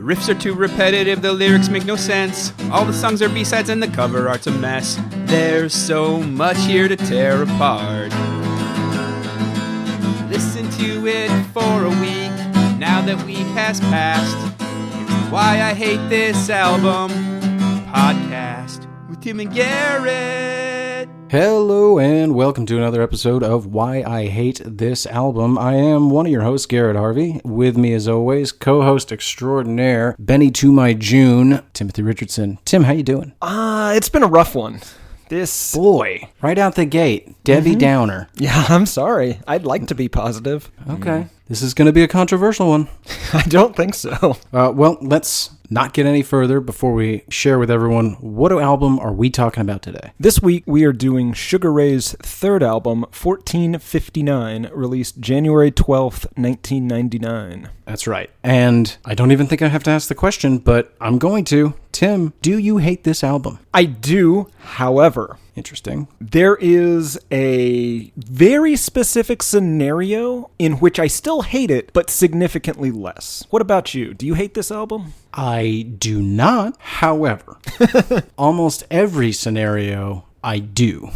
riffs are too repetitive, the lyrics make no sense. All the songs are B-sides and the cover art's a mess. There's so much here to tear apart. Listen to it for a week, now that week has passed. It's Why I Hate This Album podcast with Tim and Garrett. Hello and welcome to another episode of Why I Hate This Album. I am one of your hosts, Garrett Harvey. With me as always, co-host extraordinaire, Benny to my June, Timothy Richardson. Tim, how you doing? It's been a rough one. This boy, right out the gate, Debbie Downer. Yeah, I'm sorry. I'd like to be positive. Okay. This is going to be a controversial one. I don't think so. Well, let's not get any further before we share with everyone what album are we talking about today. This week we are doing Sugar Ray's third album, 1459, released January 12th, 1999. That's right. And I don't even think I have to ask the question, but I'm going to. Tim, do you hate this album? I do, however. Interesting. There is a very specific scenario in which I still hate it, but significantly less. What about you? Do you hate this album? I do not. However, almost every scenario I do.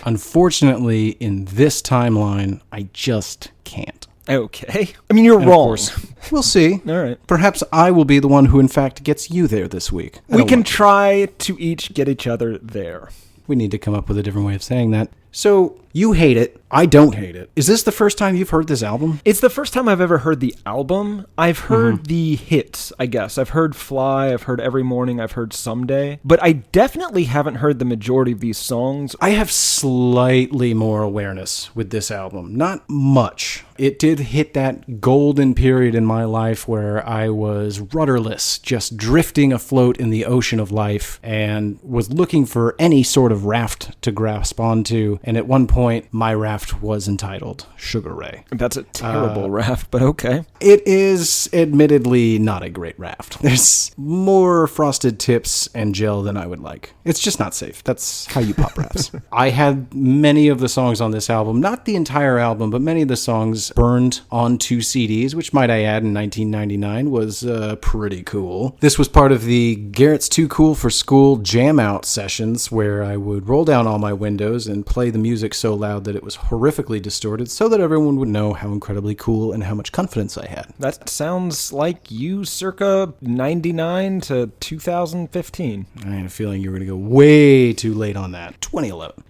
Unfortunately, in this timeline, I just can't. Okay. I mean, you're wrong. Of course, we'll see. All right. Perhaps I will be the one who, in fact, gets you there this week. We can try to each get each other there. We need to come up with a different way of saying that. So, you hate it. I don't hate it. Is this the first time you've heard this album? It's the first time I've ever heard the album. I've heard the hits, I guess. I've heard Fly, I've heard Every Morning, I've heard Someday. But I definitely haven't heard the majority of these songs. I have slightly more awareness with this album. Not much. It did hit that golden period in my life where I was rudderless, just drifting afloat in the ocean of life, and was looking for any sort of raft to grasp onto. And at one point, my raft was entitled Sugar Ray. That's a terrible raft, but okay. It is admittedly not a great raft. There's more frosted tips and gel than I would like. It's just not safe. That's how you pop rafts. I had many of the songs on this album, not the entire album, but many of the songs burned onto CDs, which might I add in 1999 was pretty cool. This was part of the Garrett's Too Cool for School jam out sessions where I would roll down all my windows and play the music so loud that it was horrifically distorted so that everyone would know how incredibly cool and how much confidence I had. That sounds like you circa 99 to 2015. I had a feeling you were going to go way too late on that. 2011.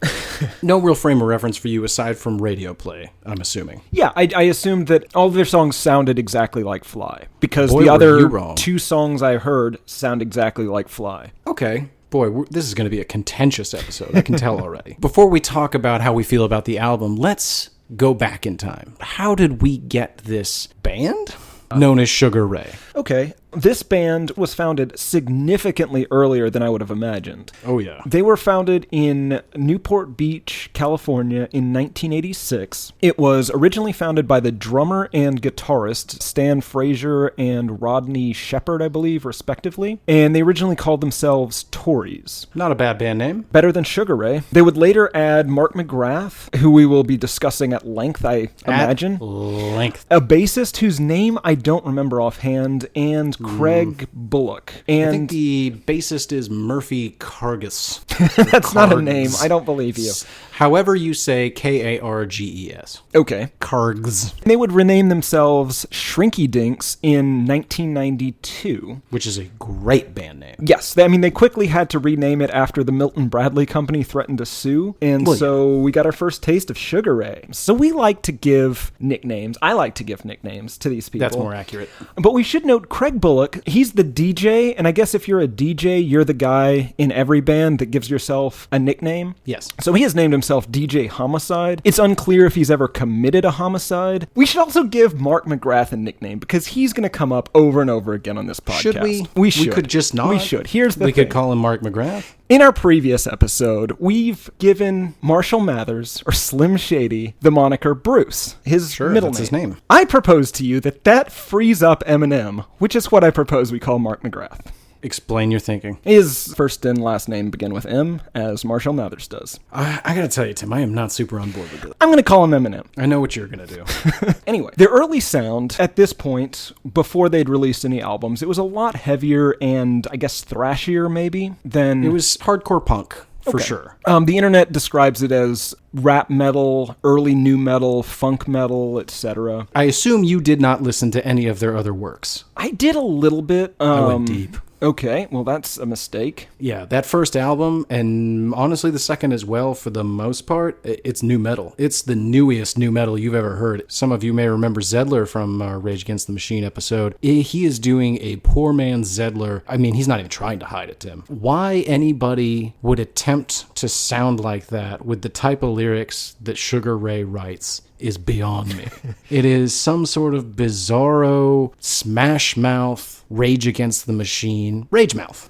No real frame of reference for you aside from radio play, I'm assuming. Yeah, I assumed that all of their songs sounded exactly like Fly because the other two songs I heard sound exactly like Fly. Okay. Boy, this is going to be a contentious episode. I can tell already. Before we talk about how we feel about the album, let's go back in time. How did we get this band known as Sugar Ray? Okay. This band was founded significantly earlier than I would have imagined. Oh, yeah. They were founded in Newport Beach, California in 1986. It was originally founded by the drummer and guitarist Stan Frazier and Rodney Shepherd, I believe, respectively. And they originally called themselves Tories. Not a bad band name. Better than Sugar Ray. They would later add Mark McGrath, who we will be discussing at length, I imagine. A bassist whose name I don't remember offhand, and Craig Bullock. And I think the bassist is Murphy Karges. That's not a name. I don't believe you. However you say Karges. Okay. Kargs. They would rename themselves Shrinky Dinks in 1992. Which is a great band name. Yes. I mean, they quickly had to rename it after the Milton Bradley Company threatened to sue. And so we got our first taste of Sugar Ray. So we like to give nicknames. I like to give nicknames to these people. That's more accurate. But we should note Craig Bullock. He's the DJ. And I guess if you're a DJ, you're the guy in every band that gives yourself a nickname. Yes. So he has named himself DJ Homicide. It's unclear if he's ever committed a homicide. We should also give Mark McGrath a nickname because he's going to come up over and over again on this podcast. Should we? We should. We could just not. We should. Here's the thing. We could call him Mark McGrath. In our previous episode, we've given Marshall Mathers, or Slim Shady, the moniker Bruce, his middle name. His name. I propose to you that frees up Eminem, which is what I propose we call Mark McGrath. Explain your thinking. His first and last name begin with M, as Marshall Mathers does. I gotta tell you, Tim, I am not super on board with this. I'm going to call him Eminem. I know what you're gonna do. Anyway, their early sound, at this point, before they'd released any albums, it was a lot heavier and, I guess, thrashier, maybe, than... It was hardcore punk, for Okay. sure. The internet describes it as rap metal, early nu metal, funk metal, etc. I assume you did not listen to any of their other works. I did a little bit. I went deep. Okay, well, that's a mistake. Yeah, that first album, and honestly the second as well, for the most part, it's nu metal. It's the newest nu metal you've ever heard. Some of you may remember Zedler from our Rage Against the Machine episode. He is doing a poor man's Zedler. I mean, he's not even trying to hide it, Tim. Why anybody would attempt to sound like that with the type of lyrics that Sugar Ray writes is beyond me. It is some sort of bizarro, smash mouth, Rage Against the Machine. Rage Mouth.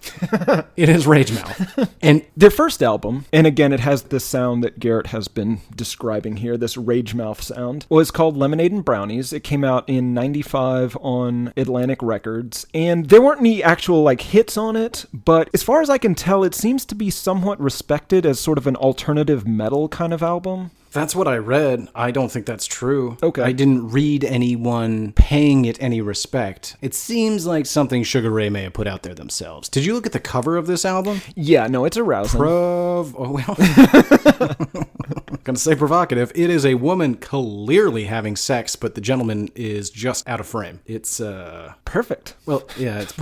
It is Rage Mouth. And their first album, and again, it has the sound that Garrett has been describing here, this rage mouth sound, was called Lemonade and Brownies. It came out in 95 on Atlantic Records, and there weren't any actual, hits on it, but as far as I can tell, it seems to be somewhat respected as sort of an alternative metal kind of album. That's what I read. I don't think that's true. Okay. I didn't read anyone paying it any respect. It seems like something Sugar Ray may have put out there themselves. Did you look at the cover of this album? Yeah, no, it's arousing. Gonna say provocative. It is a woman clearly having sex, but the gentleman is just out of frame. It's Perfect. well, yeah, it's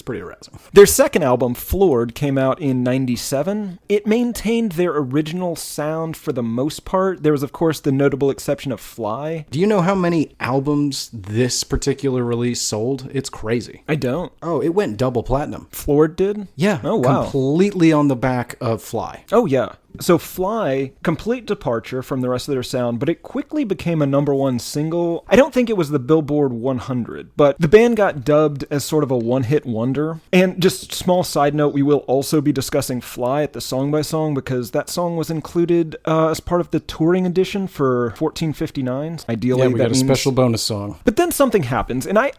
pretty arousing. Their second album, Floored, came out in 97. It maintained their original sound for the most part. There was, of course, the notable exception of Fly. Do you know how many albums this particular release sold? It's crazy. I don't. Oh, it went double platinum. Floored did? Yeah. Oh, wow. Completely on the back of Fly. Oh, yeah. So Fly, complete departure from the rest of their sound, but it quickly became a #1 single. I don't think it was the Billboard 100, but the band got dubbed as sort of a one-hit wonder. And just small side note, we will also be discussing Fly at the Song by Song because that song was included as part of the touring edition for 1459. Ideally, Yeah, we got that a means... special bonus song. But then something happens, and I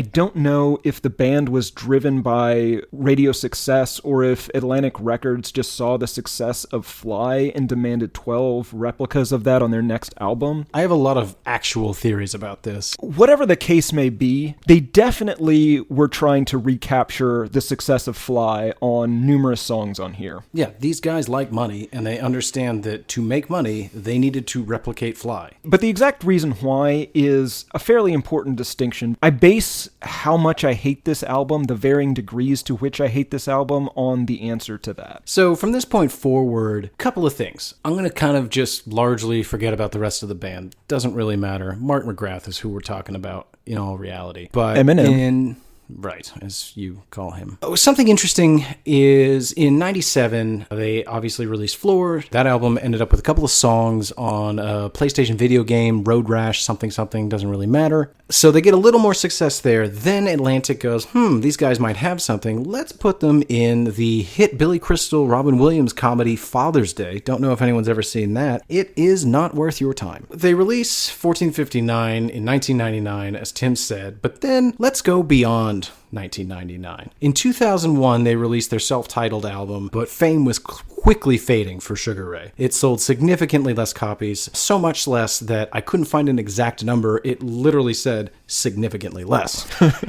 don't know if the band was driven by radio success or if Atlantic Records just saw the success of Fly and demanded 12 replicas of that on their next album. I have a lot of actual theories about this. Whatever the case may be, they definitely were trying to recapture the success of Fly on numerous songs on here. Yeah, these guys like money, and they understand that to make money, they needed to replicate Fly. But the exact reason why is a fairly important distinction. I base how much I hate this album, the varying degrees to which I hate this album, on the answer to that. So from this point forward, couple of things. I'm going to kind of just largely forget about the rest of the band. Doesn't really matter. Mark McGrath is who we're talking about in all reality. But Eminem. Right, as you call him. Oh, something interesting is in 97, they obviously released Floor. That album ended up with a couple of songs on a PlayStation video game, Road Rash, something, doesn't really matter. So they get a little more success there. Then Atlantic goes, these guys might have something. Let's put them in the hit Billy Crystal, Robin Williams comedy Father's Day. Don't know if anyone's ever seen that. It is not worth your time. They release 1459 in 1999, as Tim said, but then let's go beyond 1999. In 2001, they released their self-titled album, but fame was quickly fading for Sugar Ray. It sold significantly less copies, so much less that I couldn't find an exact number. It literally said significantly less.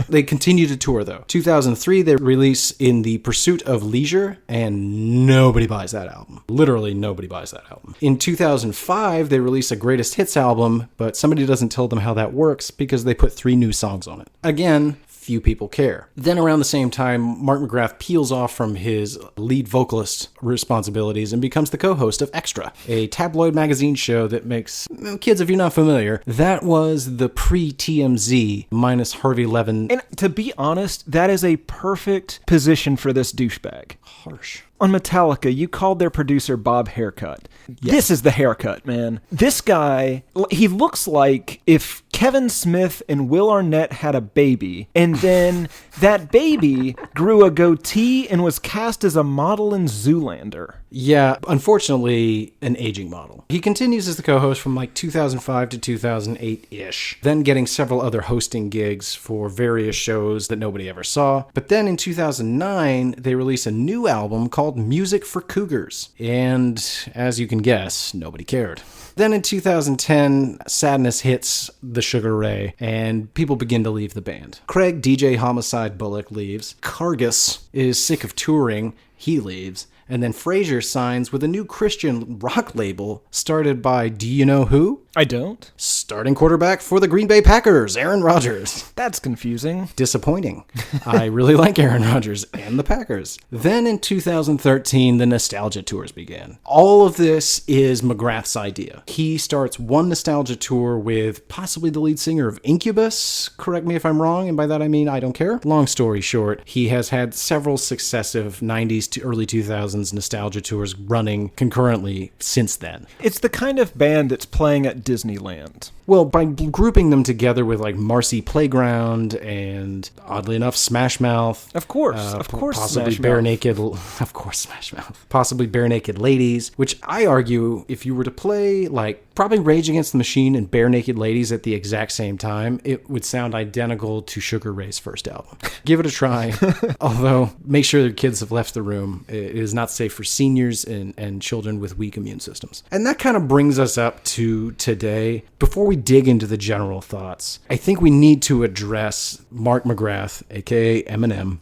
They continued to tour, though. 2003, they release In the Pursuit of Leisure, and nobody buys that album. Literally nobody buys that album. In 2005, they release a greatest hits album, but somebody doesn't tell them how that works because they put 3 new songs on it. Again, few people care. Then around the same time, Mark McGrath peels off from his lead vocalist responsibilities and becomes the co-host of Extra, a tabloid magazine show that makes, kids, if you're not familiar, that was the pre-TMZ minus Harvey Levin. And to be honest, that is a perfect position for this douchebag. Harsh. On Metallica, you called their producer Bob Haircut. Yes. This is the haircut, man. This guy, he looks like if Kevin Smith and Will Arnett had a baby, and then that baby grew a goatee and was cast as a model in Zoolander. Yeah, unfortunately, an aging model. He continues as the co-host from like 2005 to 2008-ish, then getting several other hosting gigs for various shows that nobody ever saw. But then in 2009, they release a new album called Music for Cougars. And as you can guess, nobody cared. Then in 2010, sadness hits the Sugar Ray, and people begin to leave the band. Craig DJ Homicide Bullock leaves. Cargus is sick of touring. He leaves. And then Frazier signs with a new Christian rock label started by, do you know who? I don't. Starting quarterback for the Green Bay Packers, Aaron Rodgers. That's confusing. Disappointing. I really like Aaron Rodgers and the Packers. Then in 2013, the nostalgia tours began. All of this is McGrath's idea. He starts one nostalgia tour with possibly the lead singer of Incubus. Correct me if I'm wrong, and by that I mean I don't care. Long story short, he has had several successive 90s to early 2000s nostalgia tours running concurrently since then. It's the kind of band that's playing at Disneyland. Well, by grouping them together with like Marcy Playground and, oddly enough, Smash Mouth. Of course, possibly Smash Bare Mouth. Naked. Of course, Smash Mouth. Possibly Bare Naked Ladies, which I argue if you were to play like probably Rage Against the Machine and Bare Naked Ladies at the exact same time, it would sound identical to Sugar Ray's first album. Give it a try. Although, make sure your kids have left the room. It is not safe for seniors and children with weak immune systems. And that kind of brings us up to today. Before we dig into the general thoughts, I think we need to address Mark McGrath, aka Eminem,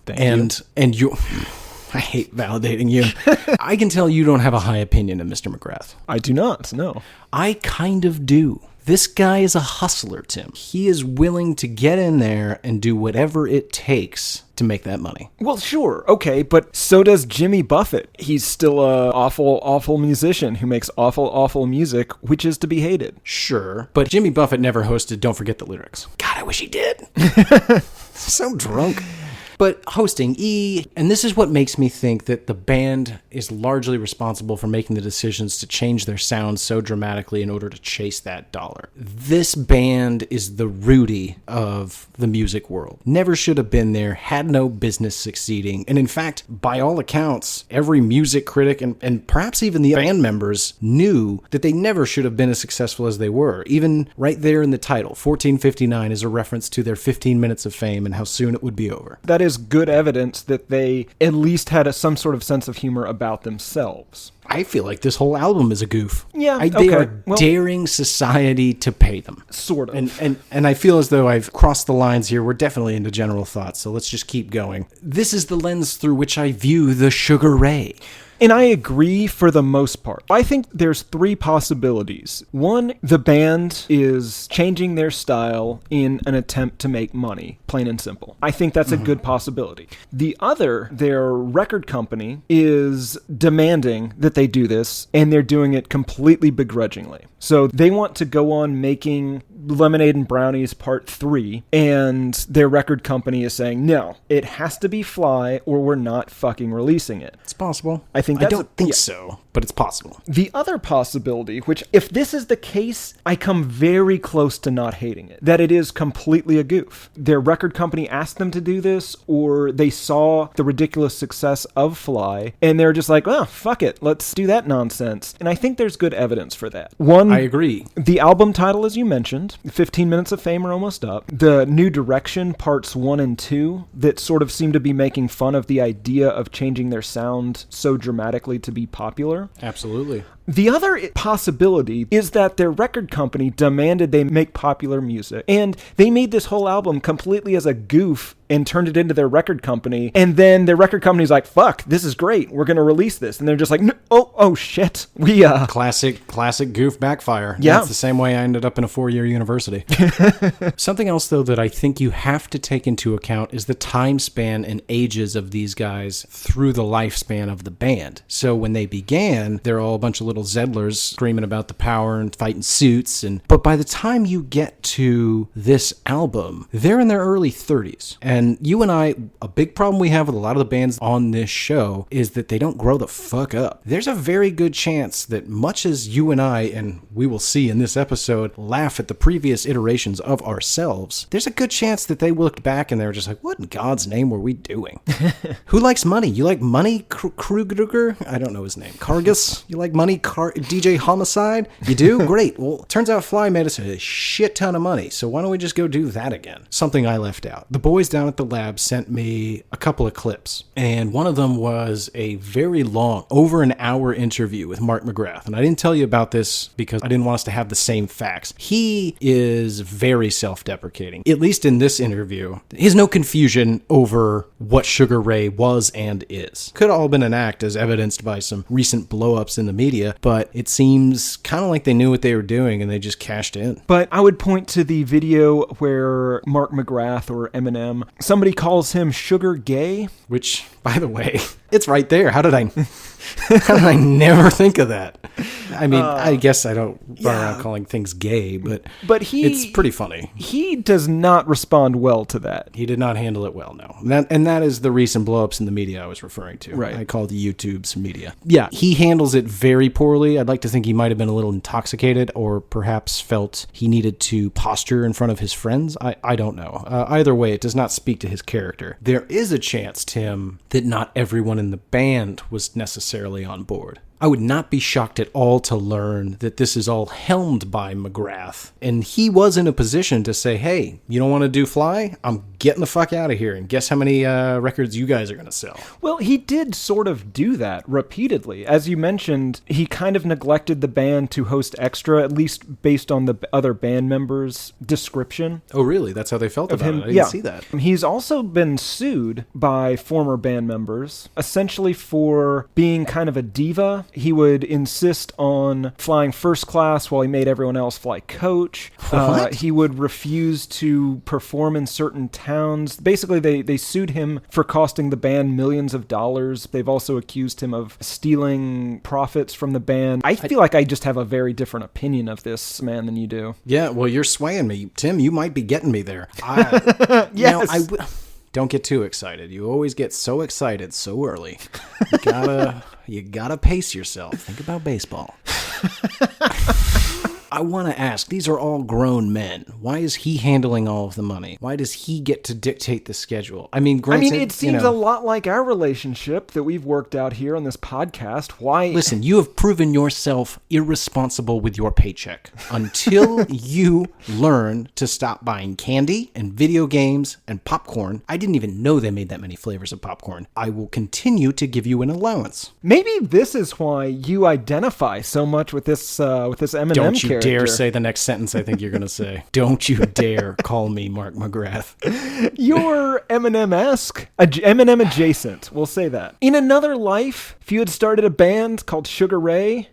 and you. I hate validating you. I can tell you don't have a high opinion of Mr. McGrath. I do not, no. I kind of do. This guy is a hustler, Tim. He is willing to get in there and do whatever it takes to make that money. Well, sure, okay, but so does Jimmy Buffett. He's still a awful musician who makes awful music, which is to be hated. Sure, but Jimmy Buffett never hosted Don't Forget the Lyrics. God, I wish he did. So drunk. But hosting E, and this is what makes me think that the band is largely responsible for making the decisions to change their sound so dramatically in order to chase that dollar. This band is the Rudy of the music world. Never should have been there, had no business succeeding, and in fact, by all accounts, every music critic and perhaps even the band members knew that they never should have been as successful as they were. Even right there in the title, 1459 is a reference to their 15 minutes of fame and how soon it would be over. That is good evidence that they at least had some sort of sense of humor about themselves. I feel like this whole album is a goof. Yeah, they are daring society to pay them. Sort of. And I feel as though I've crossed the lines here. We're definitely into general thoughts, so let's just keep going. This is the lens through which I view the Sugar Ray. And I agree for the most part. I think there's three possibilities. One, the band is changing their style in an attempt to make money, plain and simple. I think that's a good possibility. The other, their record company is demanding that they do this, and they're doing it completely begrudgingly. So they want to go on making Lemonade and Brownies Part 3, and their record company is saying, no, it has to be Fly or we're not fucking releasing it. It's possible. I don't think so, but it's possible. The other possibility, which if this is the case, I come very close to not hating it, that it is completely a goof. Their record company asked them to do this, or they saw the ridiculous success of Fly, and they're just like, oh, fuck it, let's do that nonsense. And I think there's good evidence for that. One, I agree. The album title, as you mentioned, 15 Minutes of Fame are almost up. The New Direction Parts 1 and 2 that sort of seem to be making fun of the idea of changing their sound so dramatically to be popular. Absolutely. The other possibility is that their record company demanded they make popular music, and they made this whole album completely as a goof and turned it into their record company, and then their record company's like, fuck, this is great, we're gonna release this, and they're just like, no, oh shit, Classic goof backfire. Yeah. That's the same way I ended up in a 4-year university. Something else, though, that I think you have to take into account is the time span and ages of these guys through the lifespan of the band. So when they began, they're all a bunch of little little Zedlers screaming about the power and fighting suits. But by the time you get to this album, they're in their early 30s. And you and I, a big problem we have with a lot of the bands on this show is that they don't grow the fuck up. There's a very good chance that much as you and I, and we will see in this episode, laugh at the previous iterations of ourselves, there's a good chance that they looked back and they were just like, what in God's name were we doing? Who likes Money? You like Money? Kruger? I don't know his name. Kargas? You like Money? DJ Homicide? You do? Great. Well, turns out Fly made us a shit ton of money, so why don't we just go do that again? Something I left out. The boys down at the lab sent me a couple of clips, and one of them was a very long, over an hour interview with Mark McGrath. And I didn't tell you about this because I didn't want us to have the same facts. He is very self-deprecating. At least in this interview, there's no confusion over what Sugar Ray was and is. Could have all been an act, as evidenced by some recent blow-ups in the media, but it seems kind of like they knew what they were doing and they just cashed in. But I would point to the video where Mark McGrath, or Eminem, somebody calls him Sugar Gay. Which, by the way, it's right there. How did I never think of that? I mean, I guess I don't run around calling things gay, but it's pretty funny. He does not respond well to that. He did not handle it well, no. And that is the recent blowups in the media I was referring to. Right. I called YouTube's media. Yeah, he handles it very poorly. I'd like to think he might have been a little intoxicated or perhaps felt he needed to posture in front of his friends. I don't know. Either way, it does not speak to his character. There is a chance, Tim, that not everyone in the band was necessarily on board. I would not be shocked at all to learn that this is all helmed by McGrath. And he was in a position to say, hey, you don't want to do Fly? I'm getting the fuck out of here. And guess how many records you guys are going to sell? Well, he did sort of do that repeatedly. As you mentioned, he kind of neglected the band to host Extra, at least based on the other band members' description. Oh, really? That's how they felt about it? I didn't see that. He's also been sued by former band members, essentially for being kind of a diva. He would insist on flying first class while he made everyone else fly coach. He would refuse to perform in certain towns. Basically, they sued him for costing the band millions of dollars. They've also accused him of stealing profits from the band. I feel like I just have a very different opinion of this man than you do. Yeah, well, you're swaying me. Tim, you might be getting me there. Yes. Don't get too excited. You always get so excited so early. You gotta pace yourself. Think about baseball. I want to ask, these are all grown men. Why is he handling all of the money? Why does he get to dictate the schedule? I mean, granted, it seems a lot like our relationship that we've worked out here on this podcast. Why? Listen, you have proven yourself irresponsible with your paycheck until you learn to stop buying candy and video games and popcorn. I didn't even know they made that many flavors of popcorn. I will continue to give you an allowance. Maybe this is why you identify so much with this Eminem Don't you character. dare say the next sentence I think you're going to say. Don't you dare call me Mark McGrath. You're Eminem-esque. Eminem adjacent. We'll say that. In another life, if you had started a band called Sugar Ray,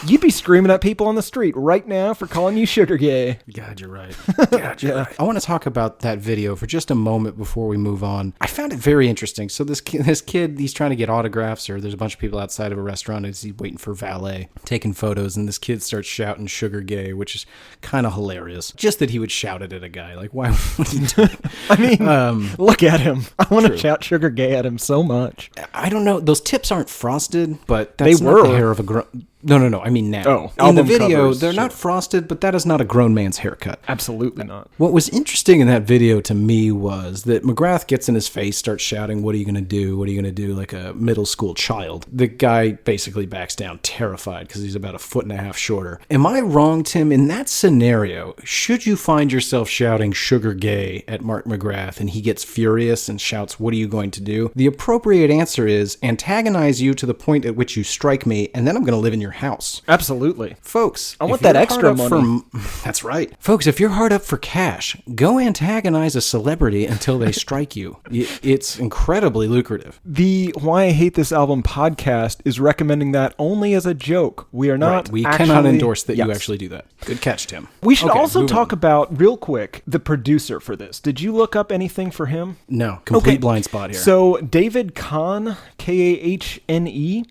you'd be screaming at people on the street right now for calling you Sugar Gay. God, you're right. Right. I want to talk about that video for just a moment before we move on. I found it very interesting. So this kid, he's trying to get autographs, or there's a bunch of people outside of a restaurant as he's waiting for valet, taking photos, and this kid starts shouting Sugar Gay, which is kind of hilarious. Just that he would shout it at a guy. Like, why would he do it? I mean, look at him. I want to shout Sugar Gay at him so much. I don't know. Those tips aren't frosted, but that's they not were. the hair of a grown... No. I mean now. Oh, in the video, covers, they're not frosted, but that is not a grown man's haircut. Absolutely not. What was interesting in that video to me was that McGrath gets in his face, starts shouting, what are you going to do? What are you going to do? Like a middle school child. The guy basically backs down terrified because he's about 1.5 feet shorter. Am I wrong, Tim? In that scenario, should you find yourself shouting Sugar Gay at Mark McGrath and he gets furious and shouts, what are you going to do? The appropriate answer is antagonize you to the point at which you strike me, and then I'm going to live in your house. Absolutely. Folks, I want that extra money. That's right. Folks, if you're hard up for cash, go antagonize a celebrity until they strike you. It's incredibly lucrative. The Why I Hate This Album podcast is recommending that only as a joke. We are not We cannot endorse that you actually do that. Good catch, Tim. We should also talk about, real quick, the producer for this. Did you look up anything for him? No. Complete blind spot here. So David Kahn, Kahne.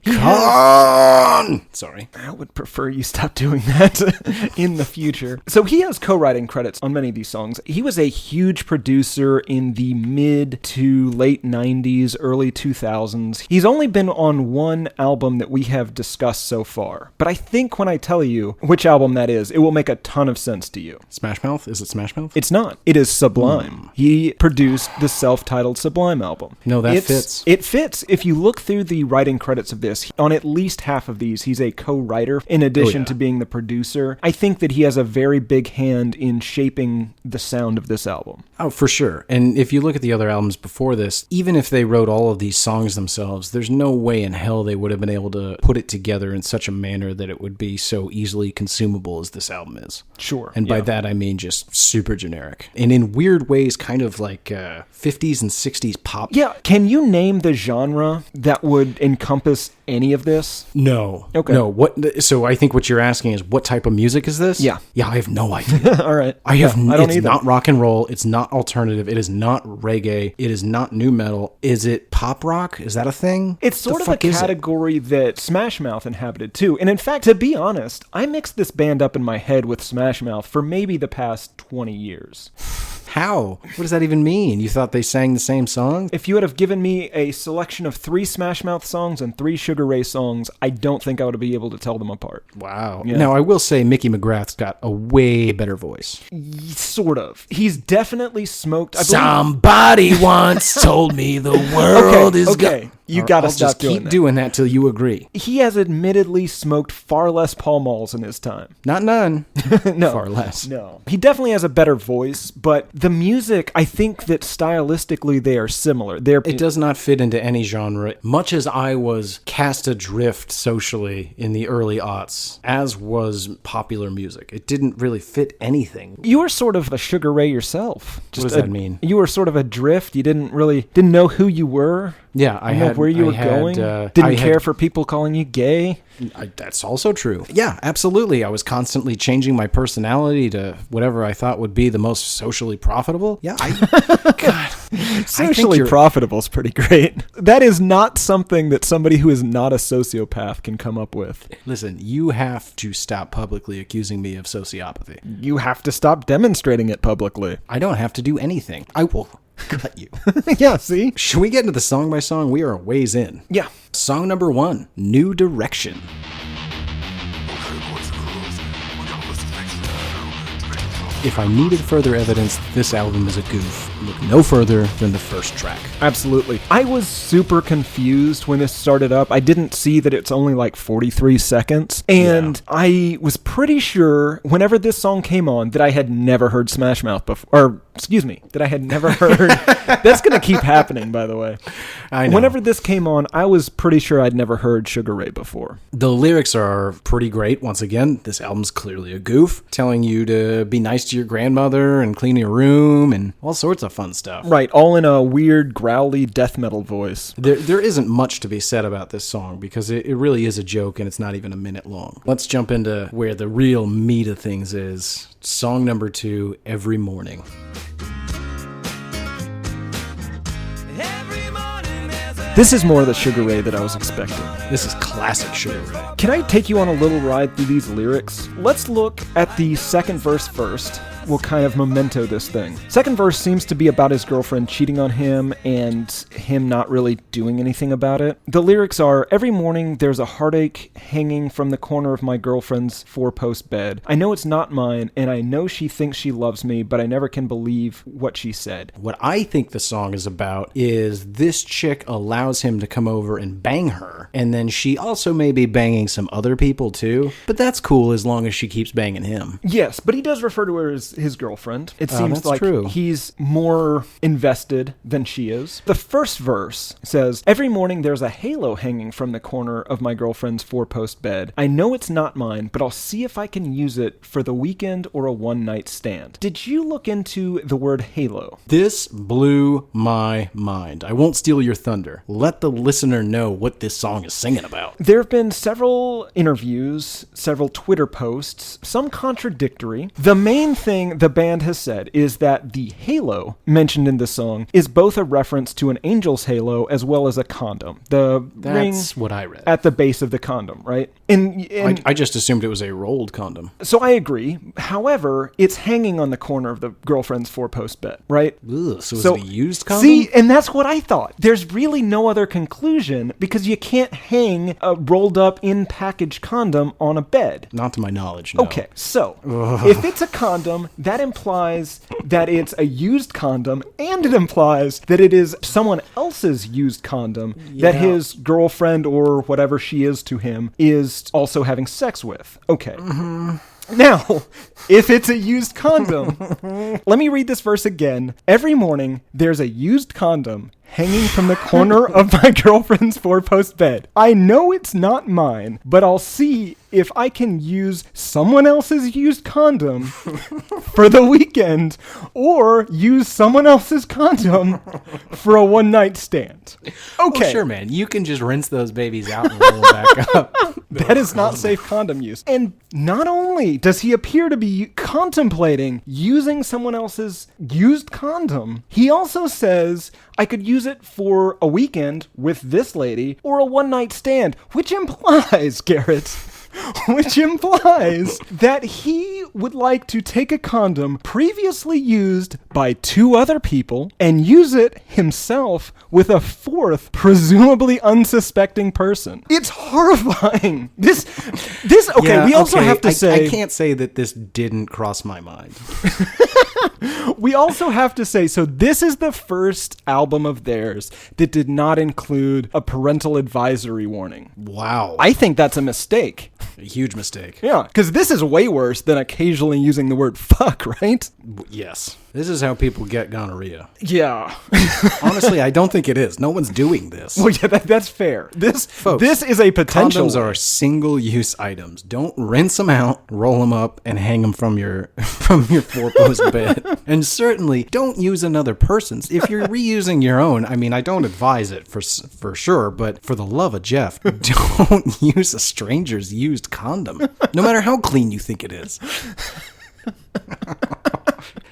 Sorry. I would prefer you stop doing that in the future. So he has co-writing credits on many of these songs. He was a huge producer in the mid to late 90s, early 2000s. He's only been on one album that we have discussed so far. But I think when I tell you which album that is, it will make a ton of sense to you. Smash Mouth? Is it Smash Mouth? It's not. It is Sublime. He produced the self-titled Sublime album. No, that fits. It fits. If you look through the writing credits of this, on at least half of these, he's a co-writer in addition to being the producer. I think that he has a very big hand in shaping the sound of this album. Oh, for sure. And if you look at the other albums before this, even if they wrote all of these songs themselves, there's no way in hell they would have been able to put it together in such a manner that it would be so easily consumable as this album is. Sure. And by that, I mean just super generic. And in weird ways, kind of like 50s and 60s pop. Yeah. Can you name the genre that would encompass any of this? No. Okay. No. What? So I think what you're asking is, what type of music is this? Yeah. Yeah, I have no idea. All right. I have. I don't it's either. not rock and roll. It's not alternative. It is not reggae. It is not nu metal. Is it pop rock? Is that a thing? It's sort of a category that Smash Mouth inhabited too. And in fact, to be honest, I mixed this band up in my head with Smash Mouth for maybe the past 20 years. How? What does that even mean? You thought they sang the same song? If you would have given me a selection of 3 Smash Mouth songs and 3 Sugar Ray songs, I don't think I would be able to tell them apart. Wow. Yeah. Now, I will say Mickey McGrath's got a way better voice. Sort of. He's definitely smoked. Somebody once told me the world is okay. You gotta stop doing keep that. doing that till you agree. He has admittedly smoked far less Pall Malls in his time. Not none. No. Far less. No. He definitely has a better voice, but the music, I think that stylistically they are similar. It does not fit into any genre. Much as I was cast adrift socially in the early aughts, as was popular music, it didn't really fit anything. You were sort of a Sugar Ray yourself. What does that mean? You were sort of adrift. You didn't know who you were. Yeah, I had where you were going. Didn't care for people calling you gay. That's also true. Yeah, absolutely. I was constantly changing my personality to whatever I thought would be the most socially profitable. Yeah, God. Socially profitable is pretty great. That is not something that somebody who is not a sociopath can come up with. Listen, you have to stop publicly accusing me of sociopathy. You have to stop demonstrating it publicly. I don't have to do anything. I will cut you. Yeah, see? Should we get into the song by song? We are a ways in. Yeah. Song number 1, New Direction. If I needed further evidence that this album is a goof, look no further than the first track. Absolutely. I was super confused when this started up. I didn't see that it's only like 43 seconds. And I was pretty sure whenever this song came on that I had never heard Smash Mouth before. Or, excuse me, that I had never heard. That's going to keep happening, by the way. I know. Whenever this came on, I was pretty sure I'd never heard Sugar Ray before. The lyrics are pretty great. Once again, this album's clearly a goof, telling you to be nice to your grandmother and clean your room and all sorts of fun stuff. Right, all in a weird, growly death metal voice. There isn't much to be said about this song because it really is a joke and it's not even a minute long. Let's jump into where the real meat of things is. Song number 2, Every Morning. This is more of the Sugar Ray that I was expecting. This is classic Sugar Ray. Can I take you on a little ride through these lyrics? Let's look at the second verse first. We'll kind of memento this thing. Second verse seems to be about his girlfriend cheating on him and him not really doing anything about it. The lyrics are, every morning there's a heartache hanging from the corner of my girlfriend's 4-post bed. I know it's not mine, and I know she thinks she loves me, but I never can believe what she said. What I think the song is about is this chick allows him to come over and bang her, and then she also may be banging some other people too, but that's cool as long as she keeps banging him. Yes, but he does refer to her as his girlfriend. It seems that's like true. He's more invested than she is. The first verse says, every morning there's a halo hanging from the corner of my girlfriend's 4-post bed. I know it's not mine, but I'll see if I can use it for the weekend or a one-night stand. Did you look into the word halo? This blew my mind. I won't steal your thunder. Let the listener know what this song is singing about. There have been several interviews, several Twitter posts, some contradictory. The main thing thing the band has said is that the halo mentioned in the song is both a reference to an angel's halo as well as a condom. The ring That's what I read. at the base of the condom, right? And I just assumed it was a rolled condom. so I agree. However, it's hanging on the corner of the girlfriend's four-post bed, right? Ugh, so is it a used condom? See, and that's what I thought. There's really no other conclusion because you can't hang a rolled up in package condom on a bed. Not to my knowledge, no. Okay, so if it's a condom, that implies that it's a used condom, and it implies that it is someone else's used condom that his girlfriend or whatever she is to him is also having sex with. Okay. Now, if it's a used condom, let me read this verse again. Every morning, there's a used condom hanging from the corner of my girlfriend's four-post bed. I know it's not mine, but I'll see if I can use someone else's used condom for the weekend or use someone else's condom for a one-night stand. Okay. Oh, sure, man. You can just rinse those babies out and roll them back up. That is not safe condom use. And not only does he appear to be contemplating using someone else's used condom, he also says, I could use it for a weekend with this lady or a one-night stand, which implies, Garrett, that he would like to take a condom previously used by two other people and use it himself with a fourth, presumably unsuspecting person. It's horrifying. This. Okay. Yeah, we also have to say I can't say that this didn't cross my mind. We also have to say, so this is the first album of theirs that did not include a parental advisory warning. Wow. I think that's a mistake. A huge mistake. Yeah, because this is way worse than occasionally using the word fuck, right? Yes. This is how people get gonorrhea. Yeah. Honestly, I don't think it is. No one's doing this. Well, yeah, that's fair. Folks, this is a potential. Condoms are single-use items. Don't rinse them out, roll them up, and hang them from your four-post bed. And certainly, don't use another person's. If you're reusing your own, I mean, I don't advise it for sure, but for the love of Jeff, don't use a stranger's used condom, no matter how clean you think it is.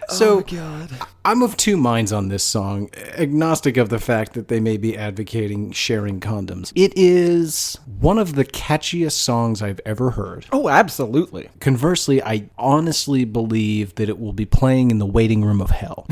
So, God. I'm of two minds on this song, agnostic of the fact that they may be advocating sharing condoms. It is one of the catchiest songs I've ever heard. Oh, absolutely. Conversely, I honestly believe that it will be playing in the waiting room of hell.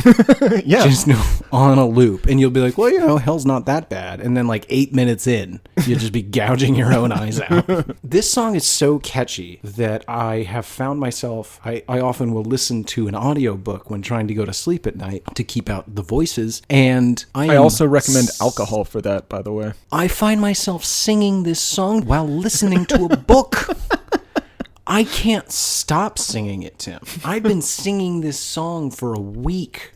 Yeah. Just on a loop. And you'll be like, well, hell's not that bad. And then like 8 minutes in, you'll just be gouging your own eyes out. This song is so catchy that I have found myself, I often will listen to an audiobook when trying to go to sleep at night to keep out the voices. And I also recommend alcohol for that, by the way. I find myself singing this song while listening to a book. I can't stop singing it, Tim. I've been singing this song for a week.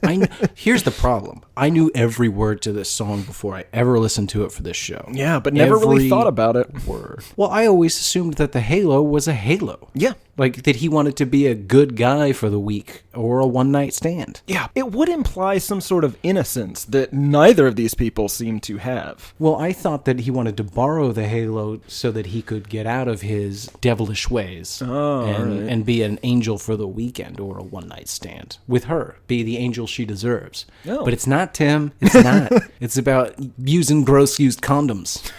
Here's the problem. I knew every word to this song before I ever listened to it for this show. Yeah, but never really thought about it. Word. Well, I always assumed that the halo was a halo. Yeah. Like that he wanted to be a good guy for the week or a one-night stand. Yeah. It would imply some sort of innocence that neither of these people seem to have. Well, I thought that he wanted to borrow the halo so that he could get out of his devilish ways and be an angel for the weekend or a one-night stand with her. Be the angel she deserves. Oh. But it's not, Tim. It's not. It's about using gross used condoms.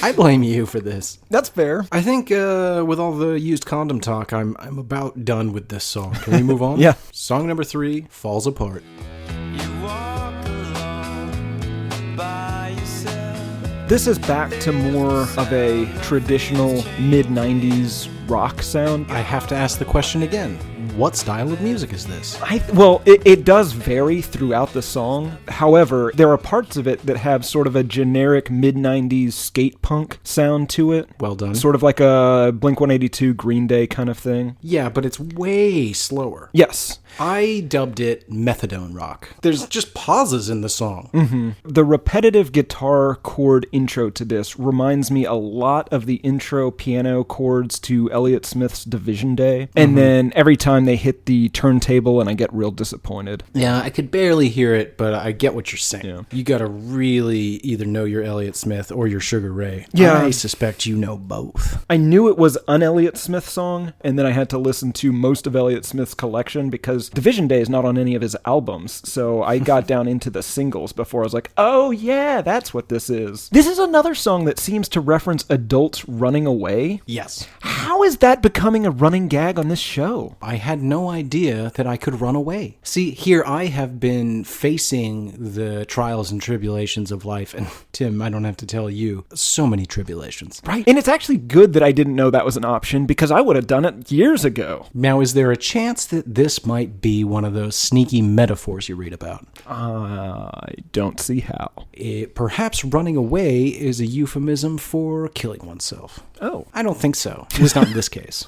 I blame you for this. That's fair. I think with all the used condom talk, I'm about done with this song. Can we move on? Yeah. Song number 3, Falls Apart. You walk along by yourself. This is back to more of a traditional mid-90s rock sound. I have to ask the question again. What style of music is this? It does vary throughout the song. However, there are parts of it that have sort of a generic mid-90s skate punk sound to it. Well done. Sort of like a Blink-182 Green Day kind of thing. Yeah, but it's way slower. Yes. I dubbed it methadone rock. There's just pauses in the song. Mm-hmm. The repetitive guitar chord intro to this reminds me a lot of the intro piano chords to Elliott Smith's Division Day. And then every time time they hit the turntable and I get real disappointed. Yeah, I could barely hear it, but I get what you're saying. Yeah. You gotta really either know your Elliott Smith or your Sugar Ray. Yeah. I suspect you know both. I knew it was an Elliott Smith song, and then I had to listen to most of Elliott Smith's collection because Division Day is not on any of his albums, so I got down into the singles before I was like, oh yeah, that's what this is. This is another song that seems to reference adults running away. Yes. How is that becoming a running gag on this show? I had no idea that I could run away. See, here I have been facing the trials and tribulations of life, and Tim, I don't have to tell you, so many tribulations. Right. And it's actually good that I didn't know that was an option because I would have done it years ago. Now, is there a chance that this might be one of those sneaky metaphors you read about? I don't see how. Perhaps running away is a euphemism for killing oneself. Oh. I don't think so. At least not in this case.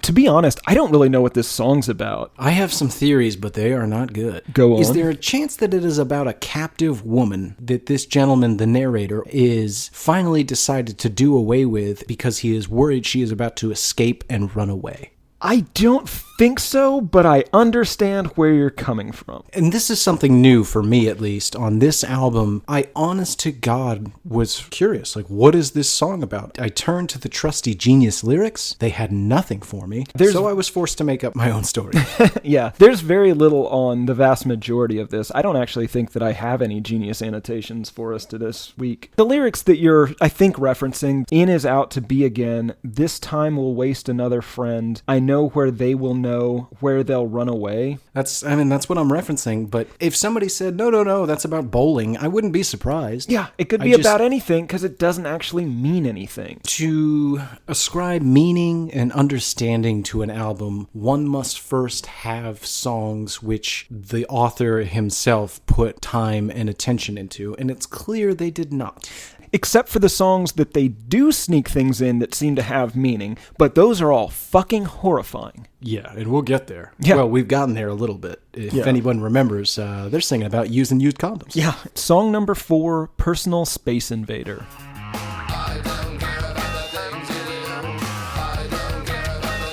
To be honest, I don't really know what this song's about. I have some theories, but they are not good. Go on. Is there a chance that it is about a captive woman that this gentleman, the narrator, is finally decided to do away with because he is worried she is about to escape and run away? I don't think so, but I understand where you're coming from. And this is something new for me, at least. On this album, I honest to God was curious. Like, what is this song about? I turned to the trusty Genius lyrics. They had nothing for me. So I was forced to make up my own story. Yeah, there's very little on the vast majority of this. I don't actually think that I have any Genius annotations for us to this week. The lyrics that you're, I think, referencing, in is out to be again, this time will waste another friend. I know where they will know, where they'll run away. That's what I'm referencing. But if somebody said, no, that's about bowling, I wouldn't be surprised. Yeah, it could be about anything because it doesn't actually mean anything. To ascribe meaning and understanding to an album, one must first have songs which the author himself put time and attention into, and it's clear they did not. Except for the songs that they do sneak things in that seem to have meaning, but those are all fucking horrifying. Yeah, and we'll get there. Yeah. Well, we've gotten there a little bit. If anyone remembers, they're singing about using used condoms. Yeah. Song number 4, Personal Space Invader.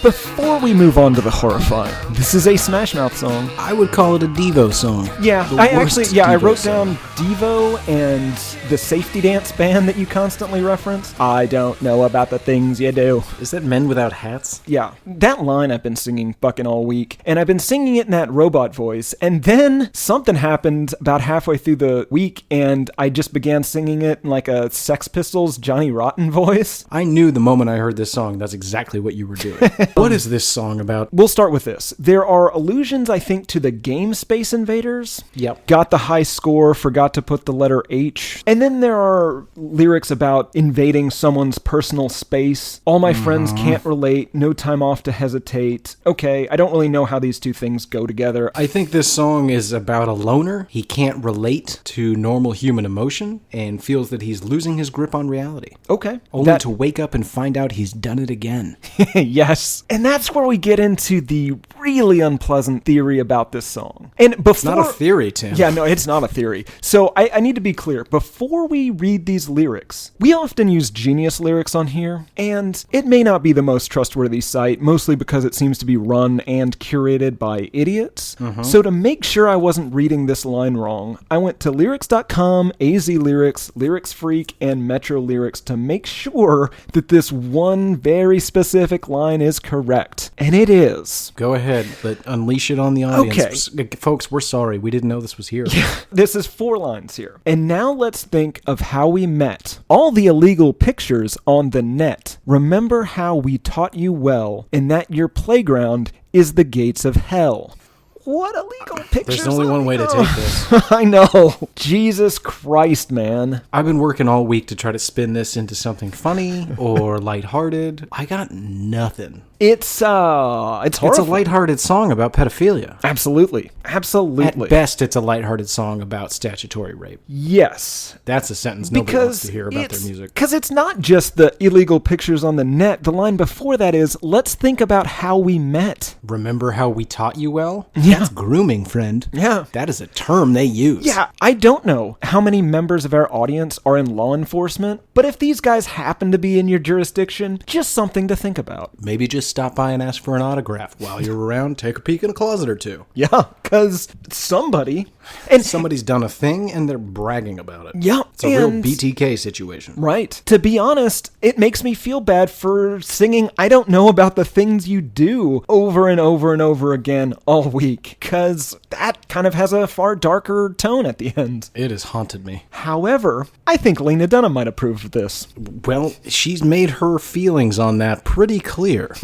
Before we move on to the horrifying, this is a Smash Mouth song. I would call it a Devo song. Yeah, I Devo wrote song. down Devo and the safety dance band that you constantly reference. I don't know about the things you do. Is that Men Without Hats? Yeah, that line I've been singing fucking all week, and I've been singing it in that robot voice, and then something happened about halfway through the week, and I just began singing it in like a Sex Pistols Johnny Rotten voice. I knew the moment I heard this song, that's exactly what you were doing. What is this song about? We'll start with this. There are allusions, I think, to the game Space Invaders. Yep. Got the high score, forgot to put the letter H. And then there are lyrics about invading someone's personal space. All my friends can't relate. No time off to hesitate. Okay, I don't really know how these two things go together. I think this song is about a loner. He can't relate to normal human emotion and feels that he's losing his grip on reality. Okay. Only to wake up and find out he's done it again. Yes. And that's where we get into the really unpleasant theory about this song. And before, It's not a theory, Tim. Yeah, no, it's not a theory. So I need to be clear. Before we read these lyrics, we often use Genius lyrics on here, and it may not be the most trustworthy site, mostly because it seems to be run and curated by idiots. So to make sure I wasn't reading this line wrong, I went to lyrics.com, AZ Lyrics, Lyrics Freak, and Metro Lyrics to make sure that this one very specific line is correct. And it is. Go ahead, but unleash it on the audience. Okay. Folks, we're sorry. We didn't know this was here. This is 4 lines here. And now let's think of how we met. All the illegal pictures on the net. Remember how we taught you well, and that your playground is the gates of hell. What illegal pictures? There's only one way to take this. I know. Jesus Christ, man. I've been working all week to try to spin this into something funny or lighthearted. I got nothing. It's horrible. It's a lighthearted song about pedophilia. Absolutely. At best, it's a lighthearted song about statutory rape. Yes. That's a sentence nobody wants to hear about their music. Because it's not just the illegal pictures on the net. The line before that is, let's think about how we met. Remember how we taught you well? Yeah. That's grooming, friend. Yeah. That is a term they use. Yeah, I don't know how many members of our audience are in law enforcement, but if these guys happen to be in your jurisdiction, just something to think about. Maybe just stop by and ask for an autograph. While you're around, take a peek in a closet or two. Yeah, because somebody's done a thing and they're bragging about it. Yeah. It's a real BTK situation. Right. To be honest, it makes me feel bad for singing I don't know about the things you do over and over and over again all week, because that kind of has a far darker tone at the end. It has haunted me. However, I think Lena Dunham might approve of this. Well, she's made her feelings on that pretty clear.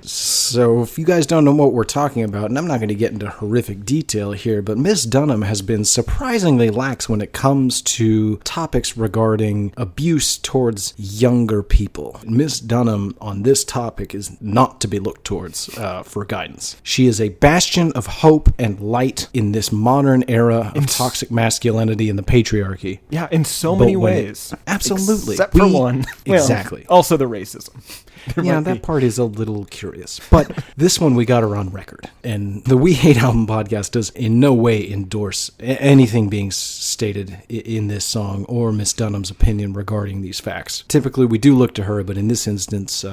So if you guys don't know what we're talking about, and I'm not going to get into horrific detail here, but Miss Dunham has been surprisingly lax when it comes to topics regarding abuse towards younger people. Miss Dunham on this topic is not to be looked towards for guidance. She is a bastion of hope and light in this modern era of toxic masculinity and the patriarchy. Yeah, in so many ways. Absolutely. Except for one. Exactly. Well, also the racism. Yeah, that part is a little curious. But this one, we got her on record. And the We Hate Album podcast does in no way endorse anything being stated in this song or Miss Dunham's opinion regarding these facts. Typically, we do look to her, but in this instance,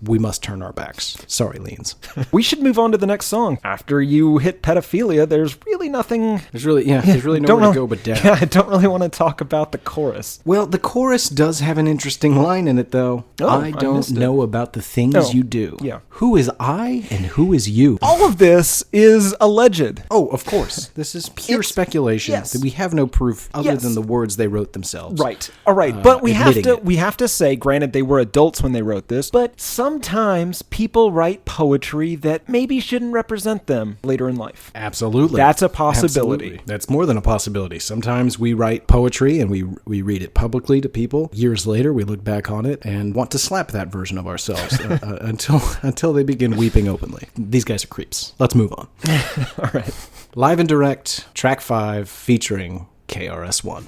we must turn our backs. Sorry, Leans. We should move on to the next song. After you hit pedophilia, there's really nothing... There's really nowhere to go but down. Yeah, I don't really want to talk about the chorus. Well, the chorus does have an interesting line in it, though. I don't know about the things you do. Yeah. Who is I and who is you? All of this is alleged. Oh, of course. This is pure speculation. Yes. That we have no proof other than the words they wrote themselves. Right. All right. But we have admitting to say, granted, they were adults when they wrote this, but sometimes people write poetry that maybe shouldn't represent them later in life. Absolutely. That's a possibility. Absolutely. That's more than a possibility. Sometimes we write poetry and we read it publicly to people. Years later, we look back on it and want to slap that version of ourselves until they begin weeping openly. These guys are creeps. Let's move on. All right. Live and direct, track 5, featuring KRS-One.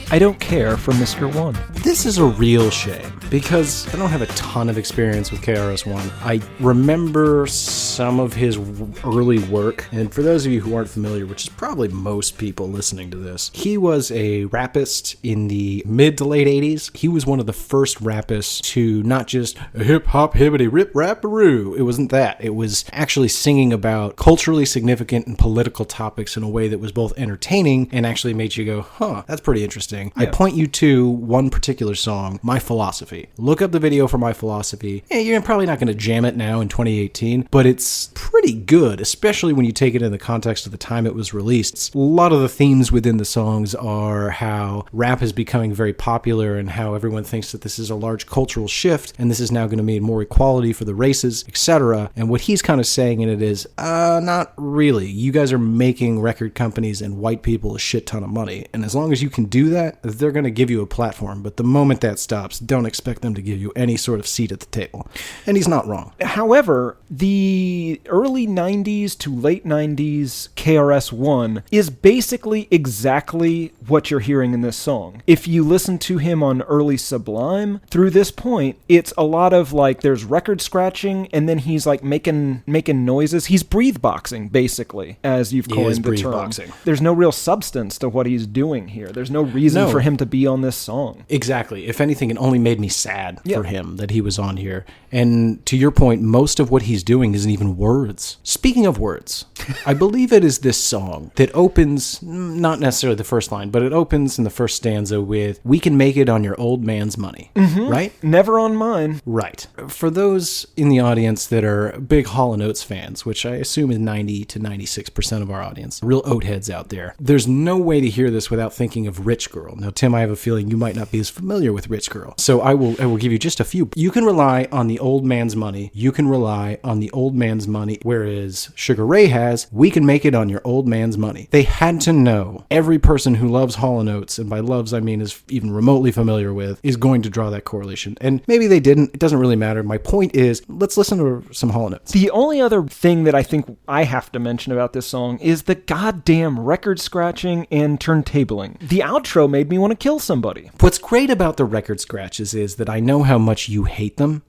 I don't care for Mr. One. This is a real shame because I don't have a ton of experience with KRS-One. I remember some of his early work, and for those of you who aren't familiar, which is probably most people listening to this, he was a rappist in the mid to late 80s. He was one of the first rappists to not just hip hop hibbity rip rapperoo. It wasn't that. It was actually singing about culturally significant and political topics in a way that was both entertaining and actually made you go, huh, that's pretty interesting. Yeah. I point you to one particular song, My Philosophy. Look up the video for My Philosophy. You're probably not going to jam it now in 2018, but it's pretty good, especially when you take it in the context of the time it was released. A lot of the themes within the songs are how rap is becoming very popular and how everyone thinks that this is a large cultural shift and this is now going to mean more equality for the races, etc. And what he's kind of saying in it is, not really. You guys are making record companies and white people a shit ton of money. And as long as you can do that, they're going to give you a platform. But the moment that stops, don't expect them to give you any sort of seat at the table. And he's not wrong. However, the early 90s to late 90s KRS-One is basically exactly what you're hearing in this song. If you listen to him on early Sublime, through this point, it's a lot of like, there's record scratching, and then he's like making noises. He's breathe boxing, basically, as you've coined the term. Boxing. There's no real substance to what he's doing here. There's no reason for him to be on this song. Exactly. If anything, it only made me sad for him that he was on here. And to your point, most of what he's doing isn't even words. Speaking of words, I believe it is this song that opens, not necessarily the first line, but it opens in the first stanza with, "We can make it on your old man's money." Mm-hmm. Right? Never on mine. Right. For those in the audience that are big Hall & Oates fans, which I assume is 90 to 96% of our audience, real oat heads out there, there's no way to hear this without thinking of Rich Girl. Now, Tim, I have a feeling you might not be as familiar with Rich Girl, so I will give you just a few. You can rely on the old man's money. You can rely on the old man's money, whereas Sugar Ray has, "We can make it on your old man's money." They had to know. Every person who loves Hall & Oates, and by loves I mean is even remotely familiar with, is going to draw that correlation. And maybe they didn't. It doesn't really matter. My point is, let's listen to some Hall & Oates. The only other thing that I think I have to mention about this song is the goddamn record scratching and turntabling. The outro made me want to kill somebody. What's great about the record scratches is is that I know how much you hate them,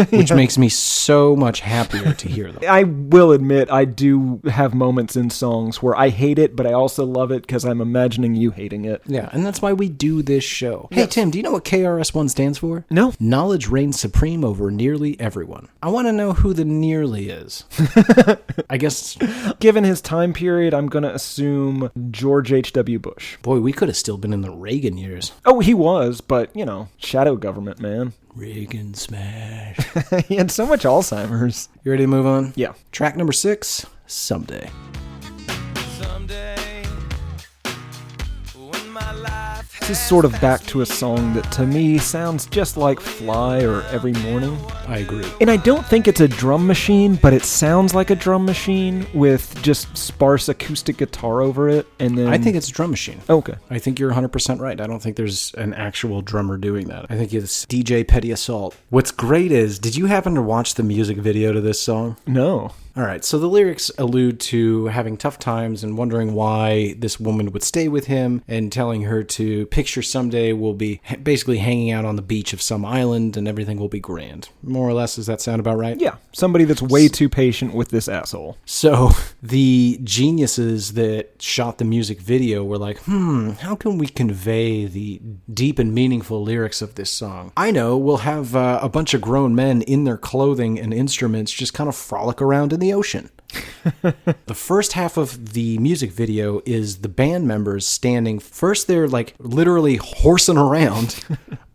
which makes me so much happier to hear them. I will admit, I do have moments in songs where I hate it, but I also love it because I'm imagining you hating it. Yeah, and that's why we do this show. Hey, Tim, do you know what KRS-One stands for? No. Knowledge reigns supreme over nearly everyone. I want to know who the nearly is. I guess... Given his time period, I'm going to assume George H.W. Bush. Boy, we could have still been in the Reagan years. Oh, he was, but, shadow government, man. Reagan smash. He had so much Alzheimer's. You ready to move on? Yeah. Track number 6, Someday. Someday, when my life This is sort of back to a song that to me sounds just like Fly or Every Morning. I agree. And I don't think it's a drum machine, but it sounds like a drum machine with just sparse acoustic guitar over it. And then I think it's a drum machine. Okay. I think you're 100% right. I don't think there's an actual drummer doing that. I think it's DJ Petty Assault. What's great is, did you happen to watch the music video to this song? No. All right, so the lyrics allude to having tough times and wondering why this woman would stay with him and telling her to picture someday we'll be basically hanging out on the beach of some island and everything will be grand. More or less, does that sound about right? Yeah. Somebody that's way too patient with this asshole. So the geniuses that shot the music video were like, how can we convey the deep and meaningful lyrics of this song? I know, we'll have a bunch of grown men in their clothing and instruments just kind of frolic around in the ocean. The first half of the music video is the band members standing. First, they're like literally horsing around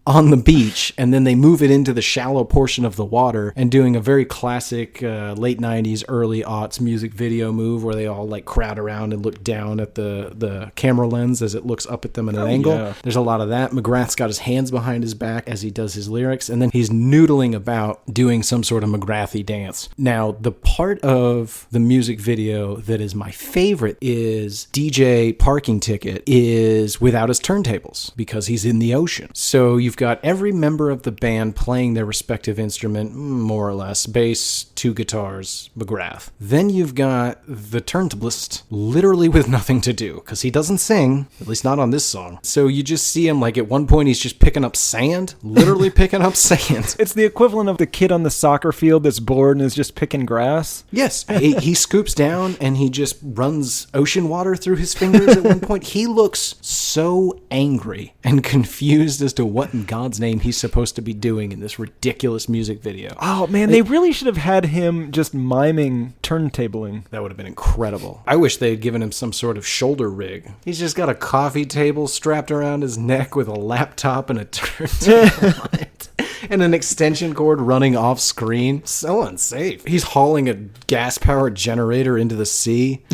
on the beach, and then they move it into the shallow portion of the water and doing a very classic late 90s, early aughts music video move where they all like crowd around and look down at the camera lens as it looks up at them at an angle. Yeah. There's a lot of that. McGrath's got his hands behind his back as he does his lyrics, and then he's noodling about doing some sort of McGrathy dance. Now, the part of the music video that is my favorite is DJ Parking Ticket is without his turntables because he's in the ocean. So you've got every member of the band playing their respective instrument, more or less, bass, 2 guitars, McGrath. Then you've got the turntablist literally with nothing to do because he doesn't sing, at least not on this song. So you just see him like at one point he's just picking up sand, literally picking up sand. It's the equivalent of the kid on the soccer field that's bored and is just picking grass. Yes, he scoops down and he just runs ocean water through his fingers at one point. He looks so angry and confused as to what in God's name he's supposed to be doing in this ridiculous music video. Oh, man, they really should have had him just miming turntabling. That would have been incredible. I wish they had given him some sort of shoulder rig. He's just got a coffee table strapped around his neck with a laptop and a turntable on it. And an extension cord running off screen. So unsafe. He's hauling a gas-powered generator into the sea.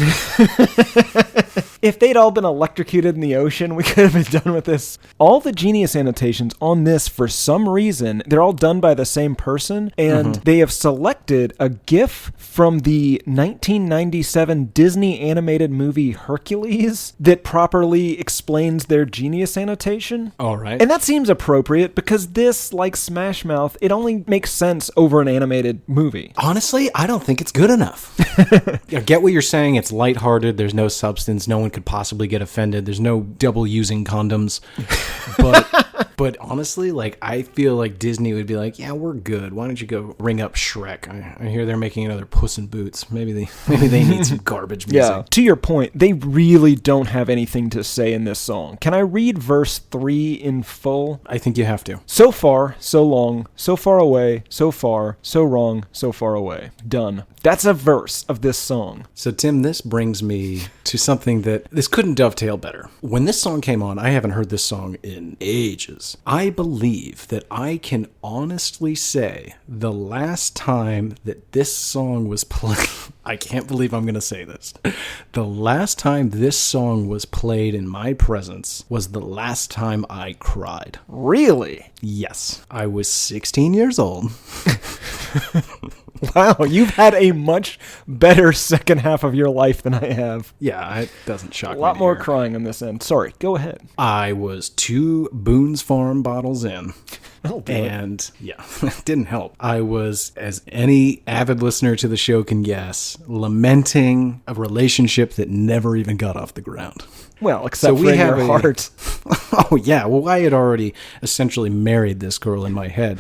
If they'd all been electrocuted in the ocean, we could have been done with this. All the Genius annotations on this, for some reason, they're all done by the same person, and they have selected a GIF from the 1997 Disney animated movie Hercules that properly explains their Genius annotation. All right. And that seems appropriate because this, like Smash Mouth, it only makes sense over an animated movie. Honestly, I don't think it's good enough. I get what you're saying. It's lighthearted. There's no substance. No one could possibly get offended. There's no double using condoms. But honestly, like, I feel like Disney would be like, yeah, we're good. Why don't you go ring up Shrek? I hear they're making another Puss in Boots. Maybe they need some garbage music. Yeah. To your point, they really don't have anything to say in this song. Can I read verse 3 in full? I think you have to. So far, so long, so far away, so far, so wrong, so far away. Done. That's a verse of this song. So, Tim, this brings me to something that this couldn't dovetail better. When this song came on, I haven't heard this song in ages. I believe that I can honestly say the last time that this song was played, I can't believe I'm going to say this. The last time this song was played in my presence was the last time I cried. Really? Yes. I was 16 years old. Wow, you've had a much better second half of your life than I have. Yeah, it doesn't shock A me. lot more to hear. crying on this end. Sorry, go ahead. I was 2 Boone's Farm bottles in. That'll do it. And yeah, it didn't help. I was, as any avid listener to the show can guess, lamenting a relationship that never even got off the ground. Well, except So for we in have your a- heart. Oh, yeah. Well, I had already essentially married this girl in my head.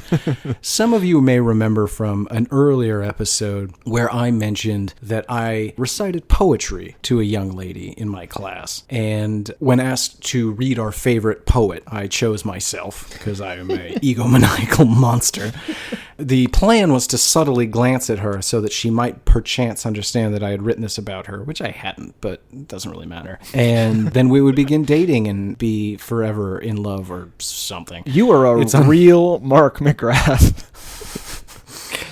Some of you may remember from an earlier episode where I mentioned that I recited poetry to a young lady in my class. And when asked to read our favorite poet, I chose myself because I am a egomaniacal monster. The plan was to subtly glance at her so that she might perchance understand that I had written this about her, which I hadn't, but it doesn't really matter. And then we would begin dating and be forever in love or something. You are a real Mark McGrath.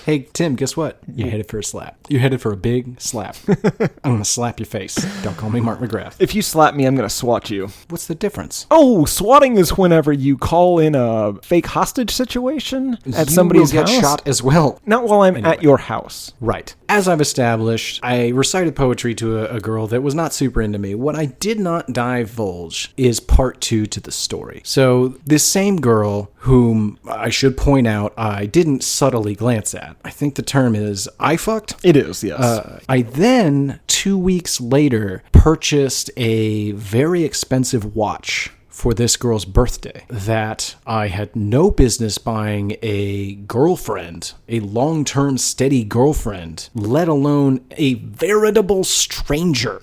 Hey, Tim, guess what? You're headed for a slap. You're headed for a big slap. I'm going to slap your face. Don't call me Mark McGrath. If you slap me, I'm going to swat you. What's the difference? Oh, swatting is whenever you call in a fake hostage situation at somebody's you will get house. shot as well. Not while I'm at your house. Right. As I've established, I recited poetry to a girl that was not super into me. What I did not divulge is part 2 to the story. So this same girl, whom I should point out I didn't subtly glance at. I think the term is I fucked. It is, yes. I then, 2 weeks later, purchased a very expensive watch for this girl's birthday that I had no business buying a girlfriend, a long-term steady girlfriend, let alone a veritable stranger.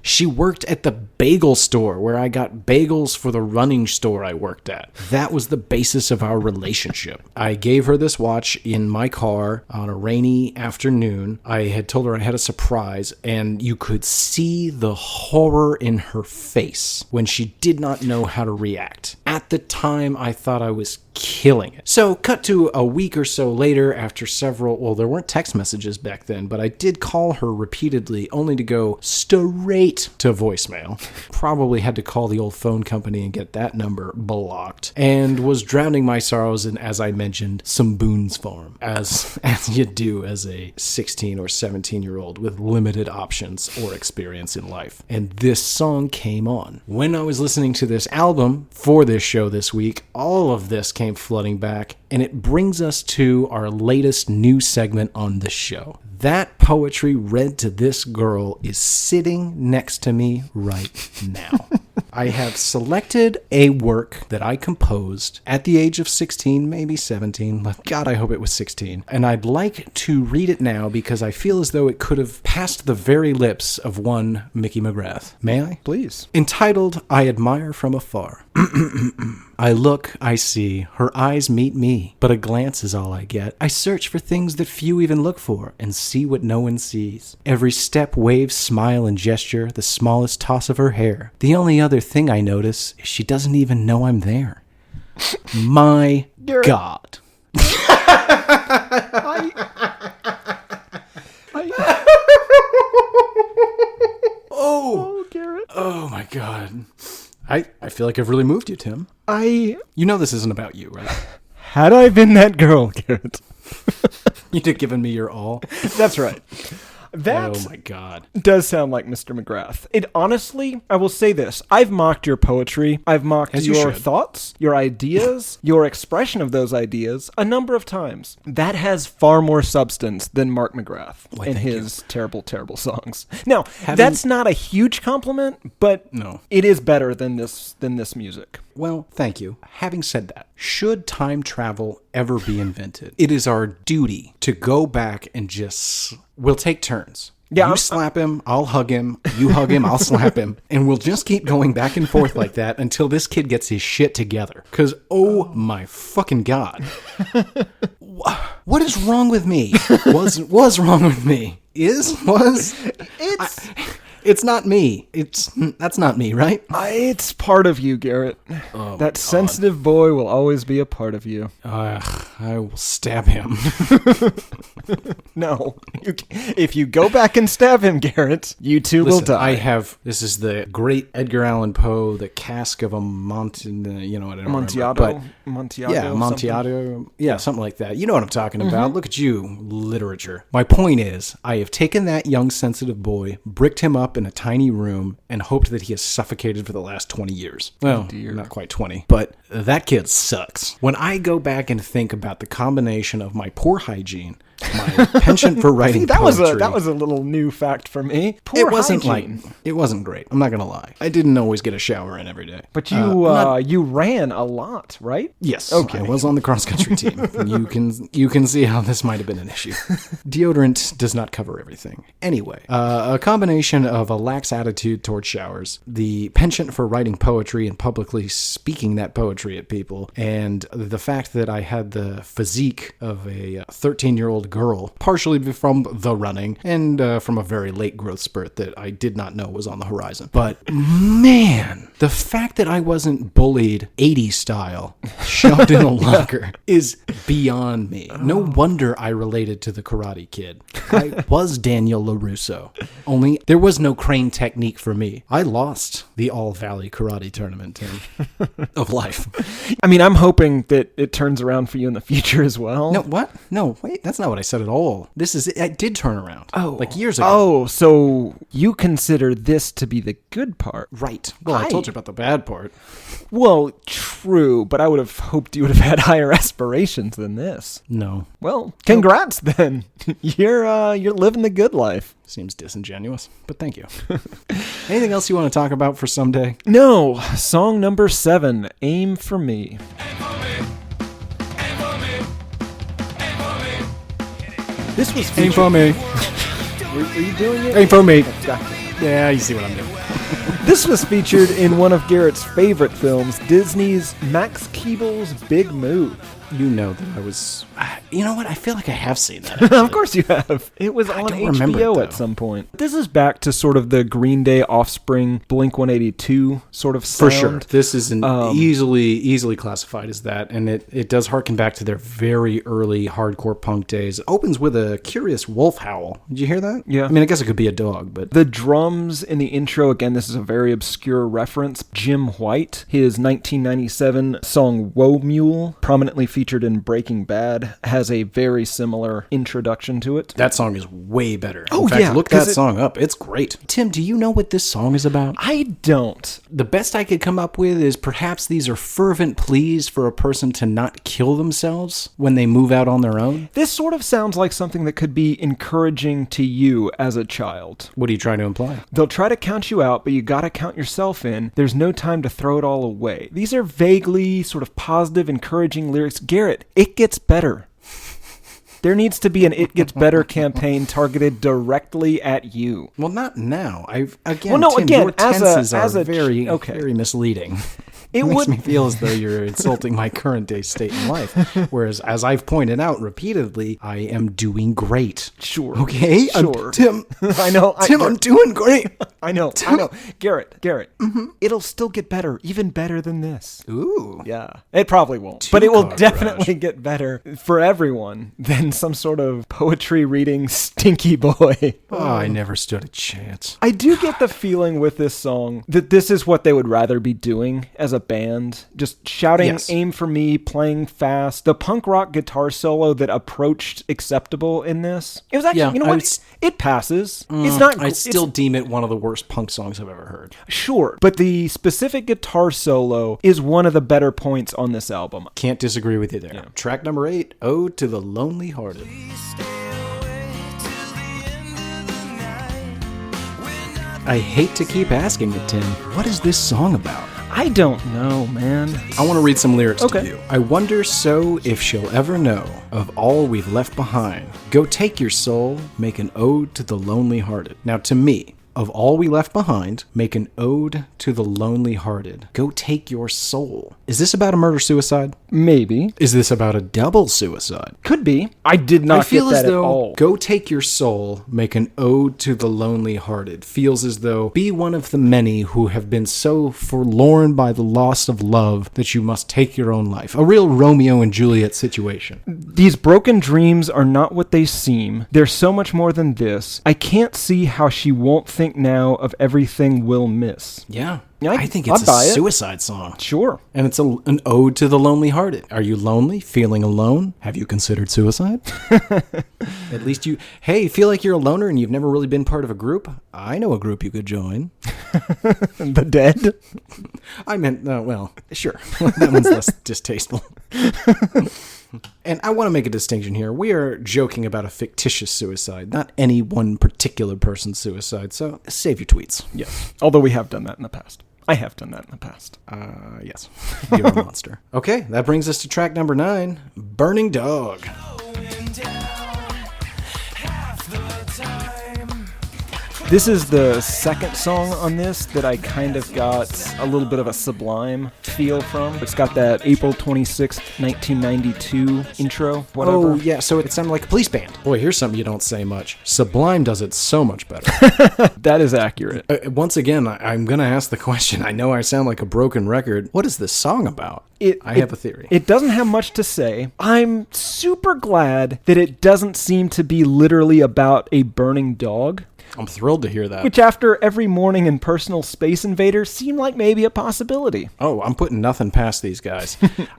She worked at the bagel store where I got bagels for the running store I worked at. That was the basis of our relationship. I gave her this watch in my car on a rainy afternoon. I had told her I had a surprise, and you could see the horror in her face when she did not know how to react. At the time, I thought I was killing it. So, cut to a week or so later after several, well, there weren't text messages back then, but I did call her repeatedly, only to go straight to voicemail. Probably had to call the old phone company and get that number blocked, and was drowning my sorrows in, as I mentioned, some Boone's Farm, as you do as a 16 or 17-year-old with limited options or experience in life. And this song came on. When I was listening to this album for this show this week, all of this came flooding back, and it brings us to our latest new segment on the show. That poetry read to this girl is sitting next to me right now. I have selected a work that I composed at the age of 16, maybe 17. God, I hope it was 16. And I'd like to read it now because I feel as though it could have passed the very lips of one Mickey McGrath. May I? Please. Entitled, I Admire from Afar. I look, I see, her eyes meet me, but a glance is all I get. I search for things that few even look for, and see what no one sees. Every step, wave, smile, and gesture, the smallest toss of her hair. The only other thing I notice is she doesn't even know I'm there. My Garrett. God. Oh, Garrett. Oh my God. I feel like I've really moved you, Tim. You You know this isn't about you, right? had I been that girl, Garrett. You'd have given me your all. That's right. That Oh my God. does sound like Mr. McGrath. It honestly, I will say this. I've mocked your poetry. I've mocked As you your should. thoughts, your ideas, your expression of those ideas a number of times. That has far more substance than Mark McGrath Why, and thank you. his terrible, terrible songs. Now, that's not a huge compliment, but No. it is better than this music. Well, thank you. Having said that, should time travel ever be invented, it is our duty to go back and we'll take turns. Yeah, you slap him, I'll hug him. You hug him, I'll slap him. And we'll just keep going back and forth like that until this kid gets his shit together. Because, oh my fucking God. What is wrong with me? Was wrong with me? Was? It's not me. That's not me, right? It's part of you, Garrett. That sensitive boy will always be a part of you. I will stab him. No. If you go back and stab him, Garrett, you too will die. This is the great Edgar Allan Poe, The Cask of Amontillado. Yeah, Amontillado. Yeah, something like that. You know what I'm talking about. Look at you, literature. My point is, I have taken that young, sensitive boy, bricked him up in a tiny room, and hoped that he has suffocated for the last 20 years. Well, not quite 20, but that kid sucks. When I go back and think about the combination of my poor hygiene, my penchant for writing poetry. That was a little new fact for me. Poor hygiene. It wasn't great. I'm not gonna lie. I didn't always get a shower in every day. But you ran a lot, right? Yes. Okay. I was on the cross country team. You can see how this might have been an issue. Deodorant does not cover everything. Anyway, a combination of a lax attitude towards showers, the penchant for writing poetry and publicly speaking that poetry at people, and the fact that I had the physique of a 13-year-old girl, partially from the running and from a very late growth spurt that I did not know was on the horizon. But man, the fact that I wasn't bullied 80s style, shoved in a locker, is beyond me. No wonder I related to the Karate Kid. I was Daniel LaRusso. Only there was no crane technique for me. I lost the All Valley Karate Tournament team of life. I mean, I'm hoping that it turns around for you in the future as well. No, what? No, wait, that's not what I said at all. I did turn around. Like years ago. Oh, so you consider this to be the good part. Right. Well, I told you about the bad part. Well, true, but I would have hoped you would have had higher aspirations than this. No. Well, congrats then. You're living the good life. Seems disingenuous, but thank you. Anything else you want to talk about for someday? No. Song number 7, Aim for Me. This was featured... Aim for me. Are you doing it? Aim for me. Exactly. Yeah, you see what I'm doing. This was featured in one of Garrett's favorite films, Disney's Max Keeble's Big Move. You know that I was... You know what? I feel like I have seen that. Of course you have. It was on HBO at some point. This is back to sort of the Green Day, Offspring, Blink-182 sort of sound. For sure. This is easily classified as that, and it does harken back to their very early hardcore punk days. It opens with a curious wolf howl. Did you hear that? Yeah. I mean, I guess it could be a dog, but... The drums in the intro, again, this is a very obscure reference. Jim White, his 1997 song Woe Mule, prominently featured in Breaking Bad, has a very similar introduction to it. That song is way better. Oh, in fact, yeah. Look that song up. It's great. Tim, do you know what this song is about? I don't. The best I could come up with is perhaps these are fervent pleas for a person to not kill themselves when they move out on their own. This sort of sounds like something that could be encouraging to you as a child. What are you trying to imply? They'll try to count you out, but you gotta count yourself in. There's no time to throw it all away. These are vaguely sort of positive, encouraging lyrics. Garrett, it gets better. There needs to be an It Gets Better campaign targeted directly at you. Well, not now. Tim, your as tenses a are very misleading. It makes me feel as though you're insulting my current day state in life. Whereas, as I've pointed out repeatedly, I am doing great. Sure. Okay? Sure. Tim. I know. I'm doing great. I know. Garrett. It'll still get better. Even better than this. Ooh. Yeah. It probably won't. But it will definitely get better for everyone than some sort of poetry reading stinky boy. Oh, I never stood a chance. I do get the feeling with this song that this is what they would rather be doing as a band. Just shouting, yes. Aim for me, playing fast. The punk rock guitar solo that approached acceptable in this. It was actually, you know what? It passes. It's not. I still deem it one of the worst punk songs I've ever heard. Sure. But the specific guitar solo is one of the better points on this album. Can't disagree with you there. Yeah. Track number 8, Ode to the Lonely Hearted. I hate to keep asking it, Tim. What is this song about? I don't know, man. I want to read some lyrics to you. I wonder so if she'll ever know of all we've left behind. Go take your soul, make an ode to the lonely hearted. Now, to me, of all we left behind, make an ode to the lonely hearted. Go take your soul. Is this about a murder-suicide? Maybe. Is this about a double suicide? Could be. I did not I feel get as that though at all. Go take your soul, make an ode to the lonely hearted. Feels as though be one of the many who have been so forlorn by the loss of love that you must take your own life. A real Romeo and Juliet situation. These broken dreams are not what they seem. They're so much more than this. I can't see how she won't think now of everything we'll miss. Yeah. Yeah, I think I'd it's buy a it. suicide song. Sure. And it's an ode to the lonely hearted. Are you lonely? Feeling alone? Have you considered suicide? At least hey, feel like you're a loner and you've never really been part of a group? I know a group you could join. The Dead? I meant, well, sure. That one's less distasteful. And I want to make a distinction here. We are joking about a fictitious suicide, not any one particular person's suicide. So save your tweets. Yes. Although we have done that in the past. I have done that in the past. Yes. You're a monster. Okay, that brings us to track number 9, Burning Dog. This is the second song on this that I kind of got a little bit of a Sublime feel from. It's got that April 26th, 1992 intro, whatever. Oh, yeah, so it sounded like a police band. Boy, here's something you don't say much. Sublime does it so much better. That is accurate. Once again, I'm going to ask the question. I know I sound like a broken record. What is this song about? I have a theory. It doesn't have much to say. I'm super glad that it doesn't seem to be literally about a burning dog. I'm thrilled to hear that. Which after every morning in Personal Space Invader seemed like maybe a possibility. Oh, I'm putting nothing past these guys.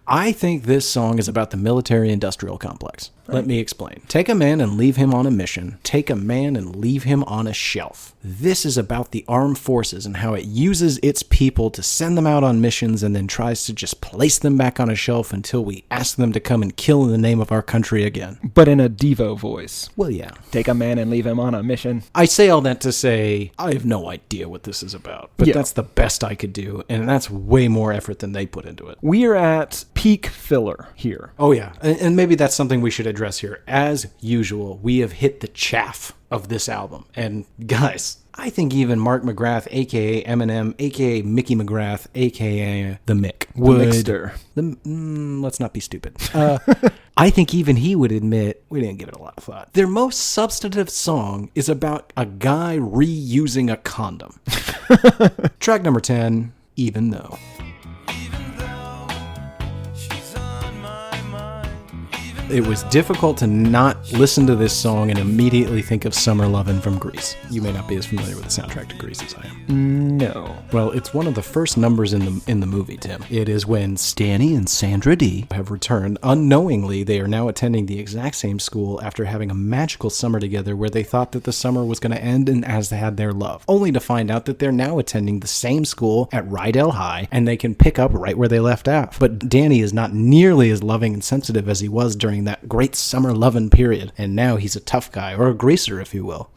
I think this song is about the military-industrial complex. Let me explain. Take a man and leave him on a mission. Take a man and leave him on a shelf. This is about the armed forces and how it uses its people to send them out on missions and then tries to just place them back on a shelf until we ask them to come and kill in the name of our country again. But in a Devo voice. Well, yeah. Take a man and leave him on a mission. I say all that to say, I have no idea what this is about. But that's the best I could do, and that's way more effort than they put into it. We are at peak filler here. Oh, yeah. And maybe that's something we should address here. As usual, we have hit the chaff of this album. And guys, I think even Mark McGrath, a.k.a. Eminem, a.k.a. Mickey McGrath, a.k.a. The Mick, would... let's not be stupid. I think even he would admit we didn't give it a lot of thought. Their most substantive song is about a guy reusing a condom. Track number 10, Even Though. It was difficult to not listen to this song and immediately think of Summer Lovin' from Grease. You may not be as familiar with the soundtrack to Grease as I am. No. Well, it's one of the first numbers in the movie, Tim. It is when Stanny and Sandra Dee have returned. Unknowingly, they are now attending the exact same school after having a magical summer together where they thought that the summer was going to end and as they had their love. Only to find out that they're now attending the same school at Rydell High and they can pick up right where they left off. But Danny is not nearly as loving and sensitive as he was during that great summer lovin' period. And now he's a tough guy, or a greaser, if you will.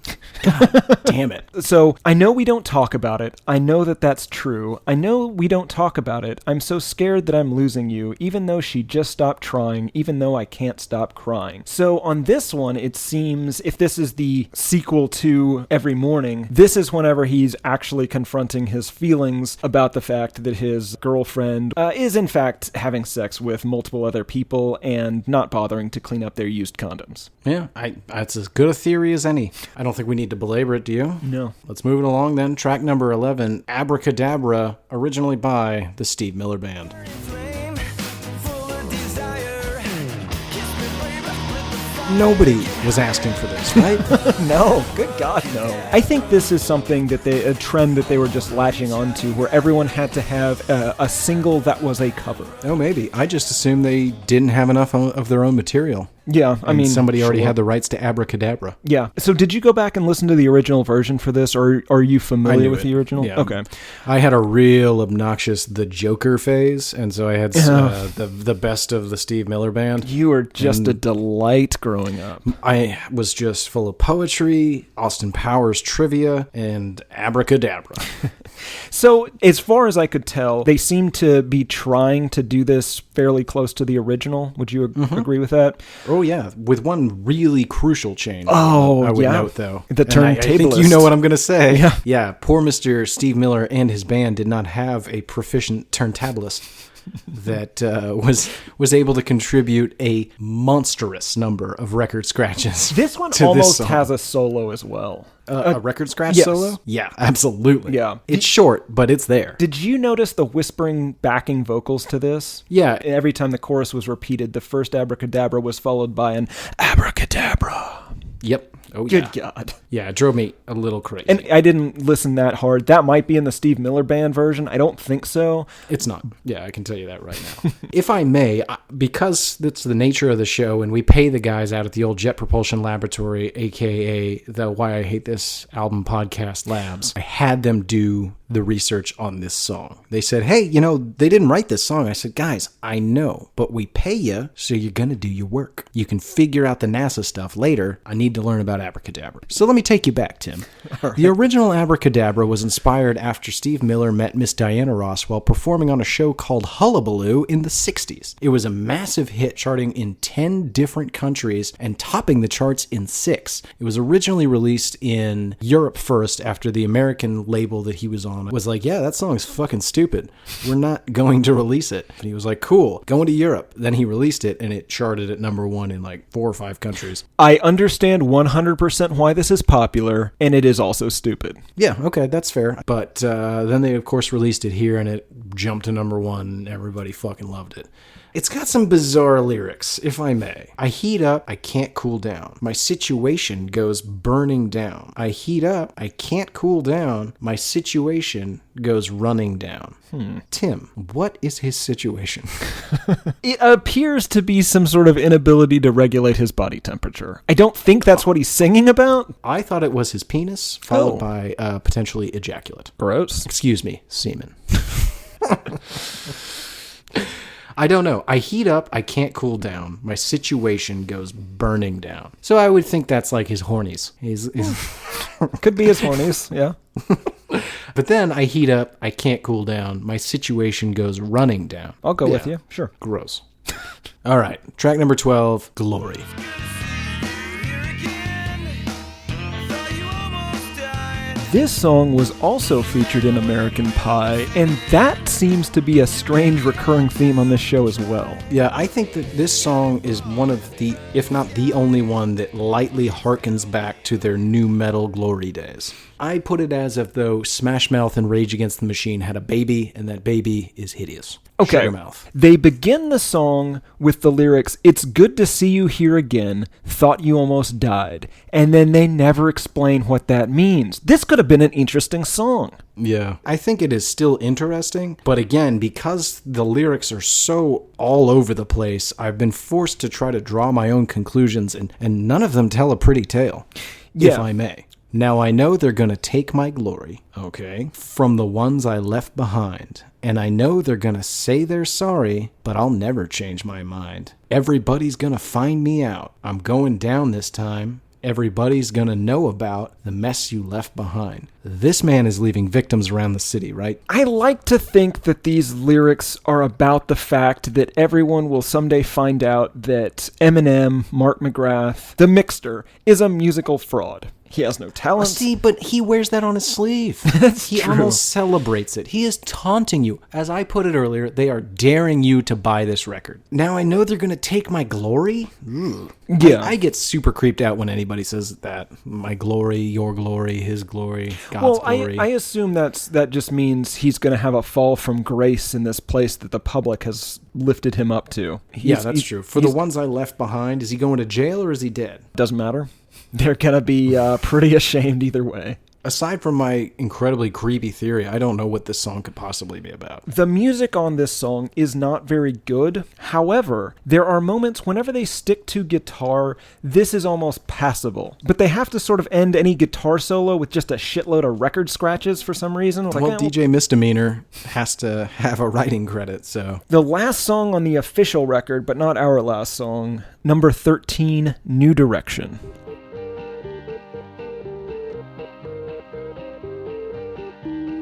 God damn it. So, I know we don't talk about it. I know that that's true. I know we don't talk about it. I'm so scared that I'm losing you, even though she just stopped trying, even though I can't stop crying. So, on this one, it seems, if this is the sequel to Every Morning, this is whenever he's actually confronting his feelings about the fact that his girlfriend is, in fact, having sex with multiple other people and not bothering to clean up their used condoms. Yeah, that's as good a theory as any. I don't think we need to belabor it, do you? No. Let's move it along then. Track number 11, Abracadabra, originally by the Steve Miller Band. Nobody was asking for this, right? No, good God, no. I think this is something that a trend that they were just latching onto, where everyone had to have a single that was a cover. Oh, maybe. I just assumed they didn't have enough of their own material. Yeah, I mean, somebody already had the rights to Abracadabra. Yeah. So did you go back and listen to the original version for this, or are you familiar with the original? Yeah. Okay. I had a real obnoxious The Joker phase, and so I had the best of the Steve Miller Band. You were just a delight growing up. I was just full of poetry, Austin Powers trivia, and Abracadabra. So, as far as I could tell, they seem to be trying to do this fairly close to the original. Would you agree with that? Oh, yeah. With one really crucial change. Oh, I would yeah. note, though. The And I think turntablist. you know what I'm going to say. Yeah. Yeah. Poor Mr. Steve Miller and his band did not have a proficient turntablist that was able to contribute a monstrous number of record scratches. This one to almost song. has a solo as well. A record scratch yes. solo? Yeah, absolutely. Yeah. It's short, but it's there. Did you notice the whispering backing vocals to this? Yeah. Every time the chorus was repeated, the first abracadabra was followed by an abracadabra. Yep. Oh, Good yeah. God. Yeah, it drove me a little crazy. And I didn't listen that hard. That might be in the Steve Miller Band version. I don't think so. It's not. Yeah, I can tell you that right now. If I may, because that's the nature of the show, and we pay the guys out at the old Jet Propulsion Laboratory, a.k.a. the Why I Hate This Album podcast labs, I had them do the research on this song. They said, hey, they didn't write this song. I said, guys, I know, but we pay you, so you're going to do your work. You can figure out the NASA stuff later. I need to learn about Abracadabra. So let me take you back, Tim. Right. The original Abracadabra was inspired after Steve Miller met Miss Diana Ross while performing on a show called Hullabaloo in the 60s. It was a massive hit, charting in 10 different countries and topping the charts in 6. It was originally released in Europe first after the American label that he was on was like, yeah, that song's fucking stupid. We're not going to release it. And he was like, cool, going to Europe. Then he released it and it charted at #1 in like 4 or 5 countries. I understand 100% why this is popular, and it is also stupid. Yeah, okay, that's fair. But then they, of course, released it here and it jumped to #1 and everybody fucking loved it. It's got some bizarre lyrics, if I may. I heat up, I can't cool down. My situation goes burning down. I heat up, I can't cool down. My situation goes running down. Tim, what is his situation? It appears to be some sort of inability to regulate his body temperature. I don't think that's what he's singing about. I thought it was his penis, followed by potentially ejaculate. Gross. Excuse me, semen. I don't know. I heat up, I can't cool down. My situation goes burning down. So I would think that's like his hornies. Could be his hornies, yeah. But then I heat up, I can't cool down. My situation goes running down. I'll go with you, sure. Gross. All right. Track number 12, Glory. This song was also featured in American Pie, and that seems to be a strange recurring theme on this show as well. Yeah, I think that this song is one of the, if not the only one, that lightly harkens back to their nu metal glory days. I put it as if though Smash Mouth and Rage Against the Machine had a baby, and that baby is hideous. Okay, Sugarmouth. They begin the song with the lyrics, "It's good to see you here again, thought you almost died," and then they never explain what that means. This could have been an interesting song. Yeah, I think it is still interesting, but again, because the lyrics are so all over the place, I've been forced to try to draw my own conclusions, and none of them tell a pretty tale, if I may. Now I know they're gonna take my glory, okay, from the ones I left behind. And I know they're gonna say they're sorry, but I'll never change my mind. Everybody's gonna find me out. I'm going down this time. Everybody's gonna know about the mess you left behind. This man is leaving victims around the city, right? I like to think that these lyrics are about the fact that everyone will someday find out that Eminem, Mark McGrath, the Mixter, is a musical fraud. He has no talent. See, but he wears that on his sleeve. That's true. Almost celebrates it. He is taunting you. As I put it earlier, they are daring you to buy this record. Now I know they're going to take my glory. Yeah. I get super creeped out when anybody says that. My glory, your glory, his glory, God's glory. I assume that just means he's going to have a fall from grace in this place that the public has lifted him up to. That's true. For the ones I left behind, is he going to jail or is he dead? Doesn't matter. They're going to be pretty ashamed either way. Aside from my incredibly creepy theory, I don't know what this song could possibly be about. The music on this song is not very good. However, there are moments whenever they stick to guitar, this is almost passable. But they have to sort of end any guitar solo with just a shitload of record scratches for some reason. It's Well, DJ Misdemeanor has to have a writing credit, so... The last song on the official record, but not our last song, number 13, New Direction.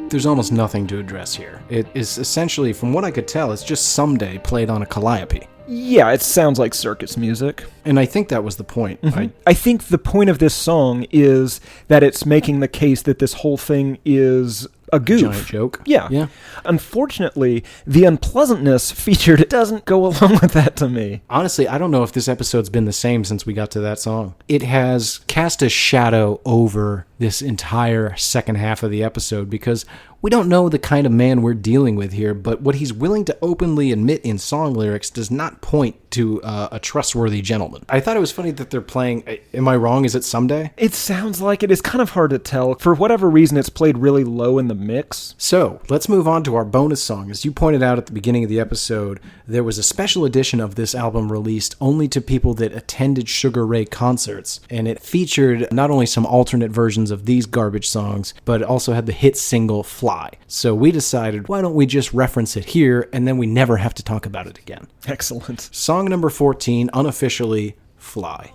There's almost nothing to address here. It is essentially, from what I could tell, it's just Someday played on a calliope. Yeah, it sounds like circus music. And I think that was the point. I think the point of this song is that it's making the case that this whole thing is a goof. Giant joke. Yeah. Unfortunately, the unpleasantness featured doesn't go along with that to me. Honestly, I don't know if this episode's been the same since we got to that song. It has cast a shadow over this entire second half of the episode because we don't know the kind of man we're dealing with here, but what he's willing to openly admit in song lyrics does not point to a trustworthy gentleman. I thought it was funny that they're playing, am I wrong, is it Someday? It sounds like it. It's kind of hard to tell. For whatever reason, it's played really low in the mix. So, let's move on to our bonus song. As you pointed out at the beginning of the episode, there was a special edition of this album released only to people that attended Sugar Ray concerts, and it featured not only some alternate versions of these garbage songs, but it also had the hit single Fly. So we decided, why don't we just reference it here, and then we never have to talk about it again. Excellent. Song number 14, unofficially, Fly.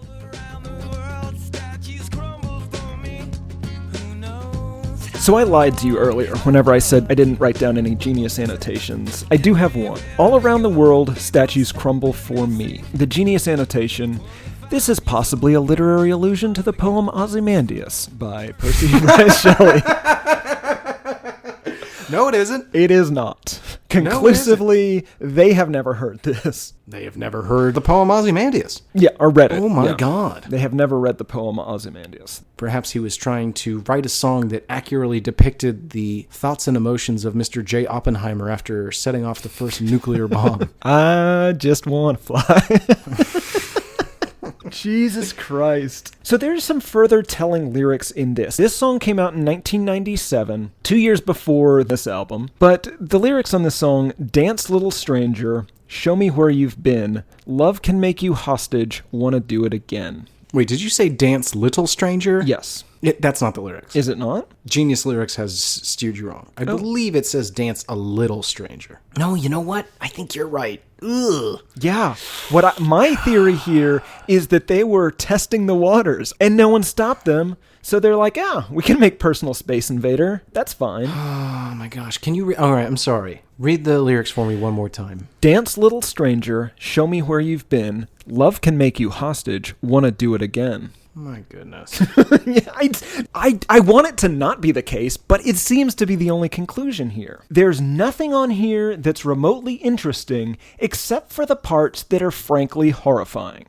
So I lied to you earlier whenever I said I didn't write down any genius annotations. I do have one. All around the world, statues crumble for me. The genius annotation: this is possibly a literary allusion to the poem Ozymandias by Percy Bysshe Shelley. No, it isn't. It is not. Conclusively, they have never heard this. They have never heard the poem Ozymandias. Yeah, or read it. Oh my God. They have never read the poem Ozymandias. Perhaps he was trying to write a song that accurately depicted the thoughts and emotions of Mr. J. Oppenheimer after setting off the first nuclear bomb. I just want to fly. Jesus Christ. So there's some further telling lyrics in this. This song came out in 1997, 2 years before this album. But the lyrics on this song: dance little stranger, show me where you've been, love can make you hostage, wanna do it again. Wait, did you say dance little stranger? Yes. That's not the lyrics. Is it not? Genius Lyrics has steered you wrong. I believe it says dance a little stranger. No, you know what? I think you're right. Ugh. Yeah. My theory here is that they were testing the waters and no one stopped them. So they're like, we can make Personal Space Invader. That's fine. Oh my gosh. Can you all right, I'm sorry. Read the lyrics for me one more time. Dance little stranger, show me where you've been. Love can make you hostage, wanna do it again. My goodness. Yeah, I want it to not be the case, but it seems to be the only conclusion here. There's nothing on here that's remotely interesting except for the parts that are frankly horrifying.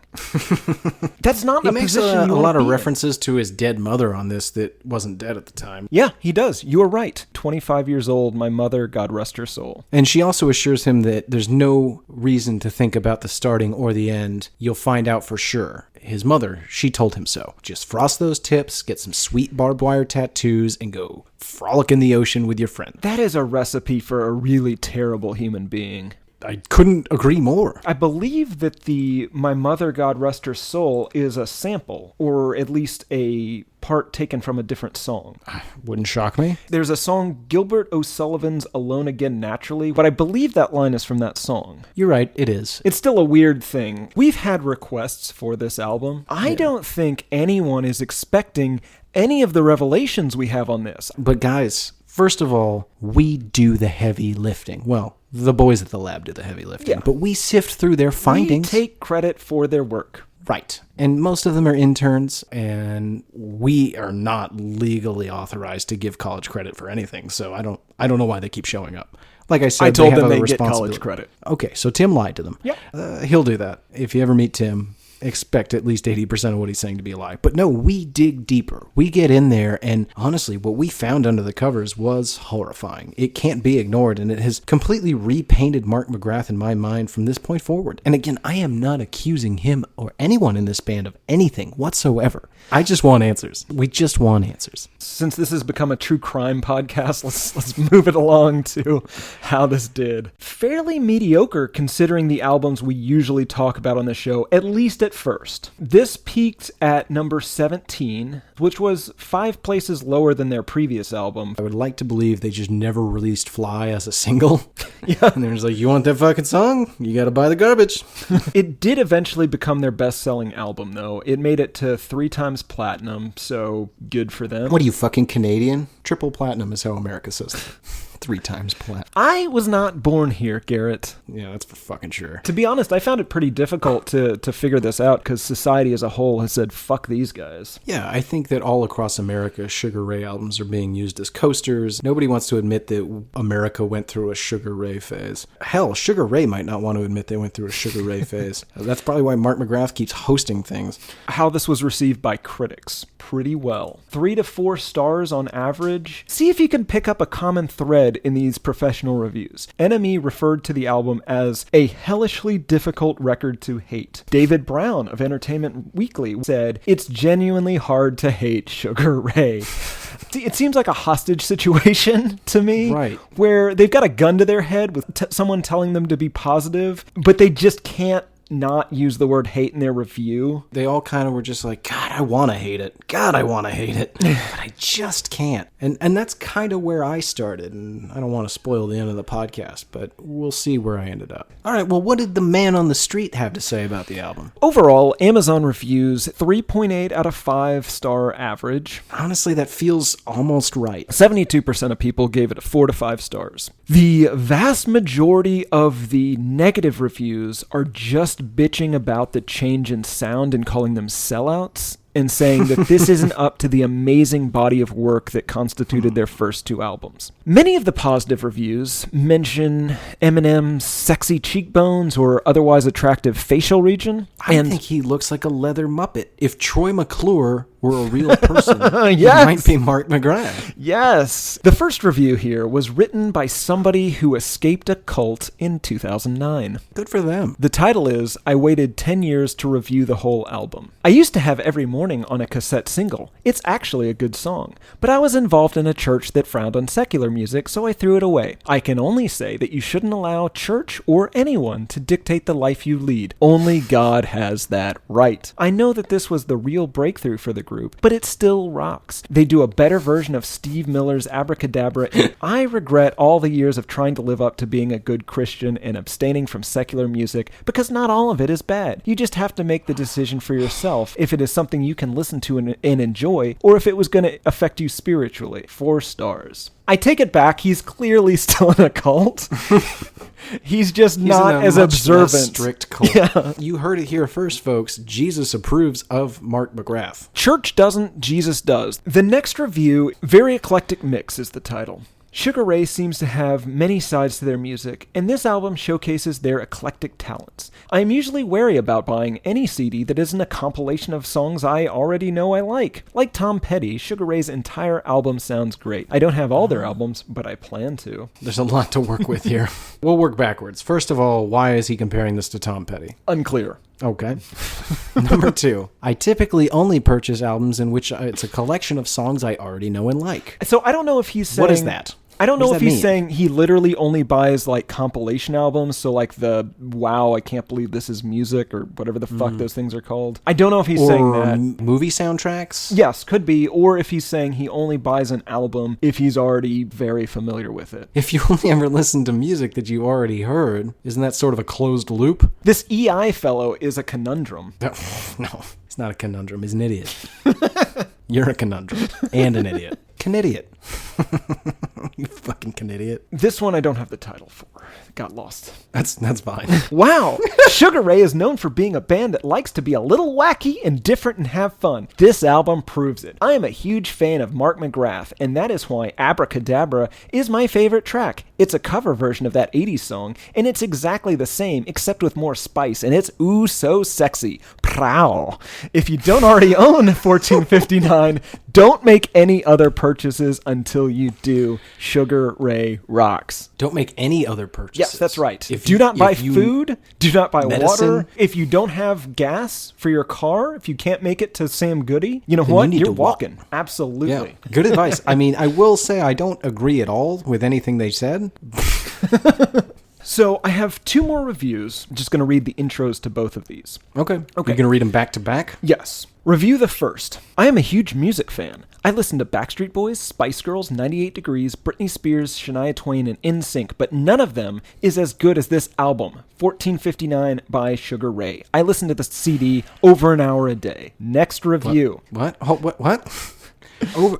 That's not the position you want to be in. He makes a lot of references to his dead mother on this that wasn't dead at the time. Yeah, he does. You are right. 25 years old, my mother, God rest her soul. And she also assures him that there's no reason to think about the starting or the end. You'll find out for sure. His mother, she told him so. Just frost those tips, get some sweet barbed wire tattoos, and go frolic in the ocean with your friend. That is a recipe for a really terrible human being. I couldn't agree more. I believe that the My Mother, God Rest Her Soul is a sample, or at least a part taken from a different song. Wouldn't shock me. There's a song, Gilbert O'Sullivan's Alone Again Naturally, but I believe that line is from that song. You're right, it is. It's still a weird thing. We've had requests for this album. I don't think anyone is expecting any of the revelations we have on this. But guys, first of all, we do the heavy lifting. Well, the boys at the lab do the heavy lifting, but we sift through their findings. We take credit for their work. Right. And most of them are interns, and we are not legally authorized to give college credit for anything, so I don't know why they keep showing up. Like I said, I told them they get college credit. Okay, so Tim lied to them. Yeah. He'll do that. If you ever meet Tim, expect at least 80% of what he's saying to be a lie. But no, we dig deeper. We get in there, and honestly, what we found under the covers was horrifying. It can't be ignored, and it has completely repainted Mark McGrath in my mind from this point forward. And again, I am not accusing him or anyone in this band of anything whatsoever. I just want answers. We just want answers. Since this has become a true crime podcast, let's move it along to how this did. Fairly mediocre considering the albums we usually talk about on the show, at least at first. This peaked at number 17, which was 5 places lower than their previous album. I would like to believe they just never released Fly as a single. Yeah. And they're just like, you want that fucking song? You gotta buy the garbage. It did eventually become their best-selling album, though. It made it to 3 times platinum, so good for them. What are you, fucking Canadian? Triple platinum is how America says it. 3 times platinum. I was not born here, Garrett. Yeah, that's for fucking sure. To be honest, I found it pretty difficult to figure this out because society as a whole has said, fuck these guys. Yeah, I think that all across America, Sugar Ray albums are being used as coasters. Nobody wants to admit that America went through a Sugar Ray phase. Hell, Sugar Ray might not want to admit they went through a Sugar Ray phase. That's probably why Mark McGrath keeps hosting things. How this was received by critics. Pretty well. 3 to 4 stars on average. See if you can pick up a common thread in these professional reviews. NME referred to the album as a hellishly difficult record to hate. David Brown of Entertainment Weekly said, it's genuinely hard to hate Sugar Ray. It seems like a hostage situation to me. Right. Where they've got a gun to their head with someone telling them to be positive, but they just can't not use the word hate in their review. They all kind of were just like, God, I want to hate it. God, I want to hate it. But I just can't. And that's kind of where I started. And I don't want to spoil the end of the podcast, but we'll see where I ended up. All right, well, what did the man on the street have to say about the album? Overall, Amazon reviews 3.8 out of 5 star average. Honestly, that feels almost right. 72% of people gave it 4 to 5 stars. The vast majority of the negative reviews are just bitching about the change in sound and calling them sellouts, and saying that this isn't up to the amazing body of work that constituted their first 2 albums. Many of the positive reviews mention Eminem's sexy cheekbones or otherwise attractive facial region. I think he looks like a leather Muppet. If Troy McClure were a real person, yes. It might be Mark McGrath. Yes. The first review here was written by somebody who escaped a cult in 2009. Good for them. The title is, I waited 10 years to review the whole album. I used to have Every Morning on a cassette single. It's actually a good song, but I was involved in a church that frowned on secular music, so I threw it away. I can only say that you shouldn't allow church or anyone to dictate the life you lead. Only God has that right. I know that this was the real breakthrough for the group, but it still rocks. They do a better version of Steve Miller's Abracadabra, and I regret all the years of trying to live up to being a good Christian and abstaining from secular music, because not all of it is bad. You just have to make the decision for yourself if it is something you can listen to and enjoy, or if it was going to affect you spiritually. 4 stars. I take it back. He's clearly still in a cult. He's just not as observant. Strict cult. Yeah. You heard it here first, folks. Jesus approves of Mark McGrath. Church doesn't, Jesus does. The next review, Very Eclectic Mix is the title. Sugar Ray seems to have many sides to their music, and this album showcases their eclectic talents. I am usually wary about buying any CD that isn't a compilation of songs I already know I like. Like Tom Petty, Sugar Ray's entire album sounds great. I don't have all their albums, but I plan to. There's a lot to work with here. We'll work backwards. First of all, why is he comparing this to Tom Petty? Unclear. Okay. Number 2, I typically only purchase albums in which it's a collection of songs I already know and like. So I don't know if he's saying... What is that? I don't know if he's saying he literally only buys like compilation albums, so like the wow, I can't believe this is music, or whatever the fuck those things are called. I don't know if he's saying that. Movie soundtracks? Yes, could be. Or if he's saying he only buys an album if he's already very familiar with it. If you only ever listen to music that you already heard, isn't that sort of a closed loop? This EI fellow is a conundrum. No, he's not a conundrum. He's an idiot. You're a conundrum and an idiot. Canidiot. You fucking canidiot. This one I don't have the title for. Got lost. That's fine. Wow. Sugar Ray is known for being a band that likes to be a little wacky and different and have fun. This album proves it. I am a huge fan of Mark McGrath, and that is why Abracadabra is my favorite track. It's a cover version of that 80s song, and it's exactly the same, except with more spice, and it's ooh so sexy. Prow. If you don't already own 1459, don't make any other purchases until you do. Sugar Ray rocks. Don't make any other purchases. Yes, that's right. Do not buy food. Do not buy medicine, water. If you don't have gas for your car, if you can't make it to Sam Goody, you know then what? You're walking. Absolutely. Yeah. Good advice. I mean, I will say I don't agree at all with anything they said. So I have 2 more reviews. I'm just going to read the intros to both of these. Okay. You're going to read them back to back? Yes. Review the first. I am a huge music fan. I listen to Backstreet Boys, Spice Girls, 98 Degrees, Britney Spears, Shania Twain, and NSYNC, but none of them is as good as this album, 1459 by Sugar Ray. I listen to the CD over an hour a day. Next review. What? What?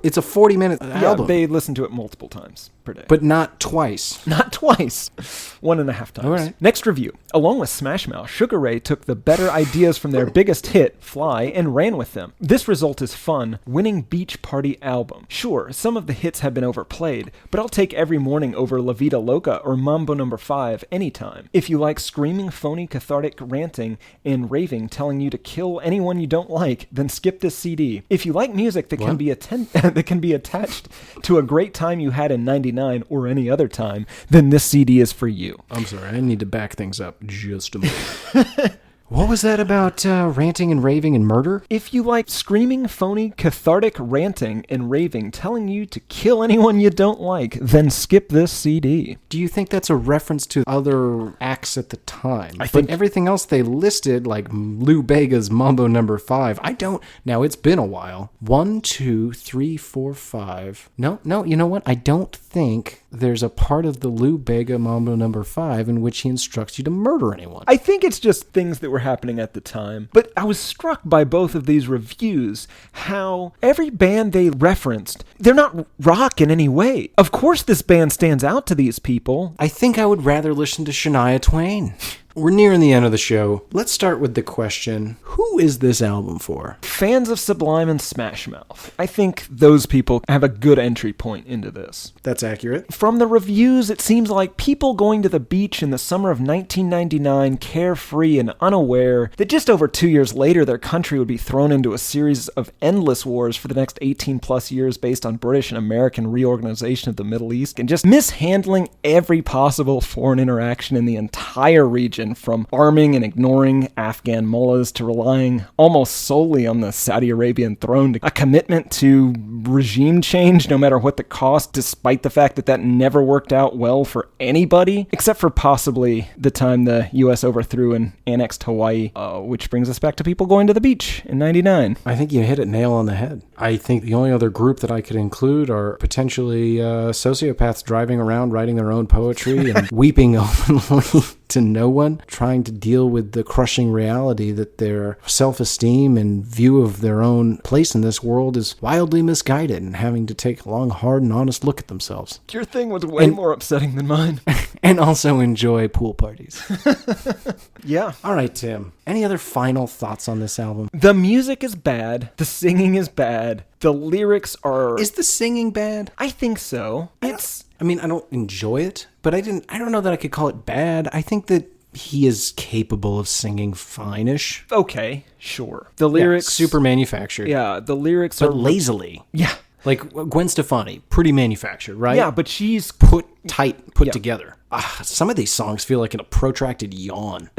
It's a 40-minute album. Yeah, they listen to it multiple times per day. But not twice. Not twice. 1.5 times. All right. Next review. Along with Smash Mouth, Sugar Ray took the better ideas from their biggest hit, Fly, and ran with them. This result is fun, winning beach party album. Sure, some of the hits have been overplayed, but I'll take Every Morning over La Vida Loca or Mambo No. 5 anytime. If you like screaming, phony, cathartic ranting and raving telling you to kill anyone you don't like, then skip this CD. If you like music that can be attached to a great time you had in 99 or any other time, then this CD is for you. I'm sorry, I need to back things up just a moment. What was that about ranting and raving and murder? If you like screaming, phony, cathartic ranting and raving telling you to kill anyone you don't like, then skip this CD. Do you think that's a reference to other acts at the time? I think everything else they listed, like Lou Bega's Mambo No. 5, I don't... Now, it's been a while. 1, 2, 3, 4, 5... No, you know what? I don't think there's a part of the Lou Bega Mambo No. 5 in which he instructs you to murder anyone. I think it's just things that were happening at the time. But I was struck by both of these reviews, how every band they referenced, they're not rock in any way. Of course this band stands out to these people. I think I would rather listen to Shania Twain. We're nearing the end of the show. Let's start with the question, who is this album for? Fans of Sublime and Smash Mouth. I think those people have a good entry point into this. That's accurate. From the reviews, it seems like people going to the beach in the summer of 1999, carefree and unaware that just over 2 years later their country would be thrown into a series of endless wars for the next 18 plus years based on British and American reorganization of the Middle East and just mishandling every possible foreign interaction in the entire region, from arming and ignoring Afghan mullahs to relying almost solely on the Saudi Arabian throne, to a commitment to regime change no matter what the cost, despite the fact that that never worked out well for anybody, except for possibly the time the U.S. overthrew and annexed Hawaii, which brings us back to people going to the beach in 99. I think you hit it nail on the head. I think the only other group that I could include are potentially sociopaths driving around writing their own poetry and weeping openly to no one, trying to deal with the crushing reality that their self-esteem and view of their own place in this world is wildly misguided, and having to take a long, hard, and honest look at themselves. Your thing was way more upsetting than mine. And also enjoy pool parties. Yeah. All right, Tim. Any other final thoughts on this album? The music is bad. The singing is bad. The lyrics are... Is the singing bad? I think so. I mean, I don't enjoy it, but I don't know that I could call it bad. I think that he is capable of singing fine-ish. Okay, sure. The lyrics... super manufactured. Yeah, the lyrics are... But lazily. Yeah. Like Gwen Stefani, pretty manufactured, right? Yeah, but she's... Put together. Some of these songs feel like a protracted yawn.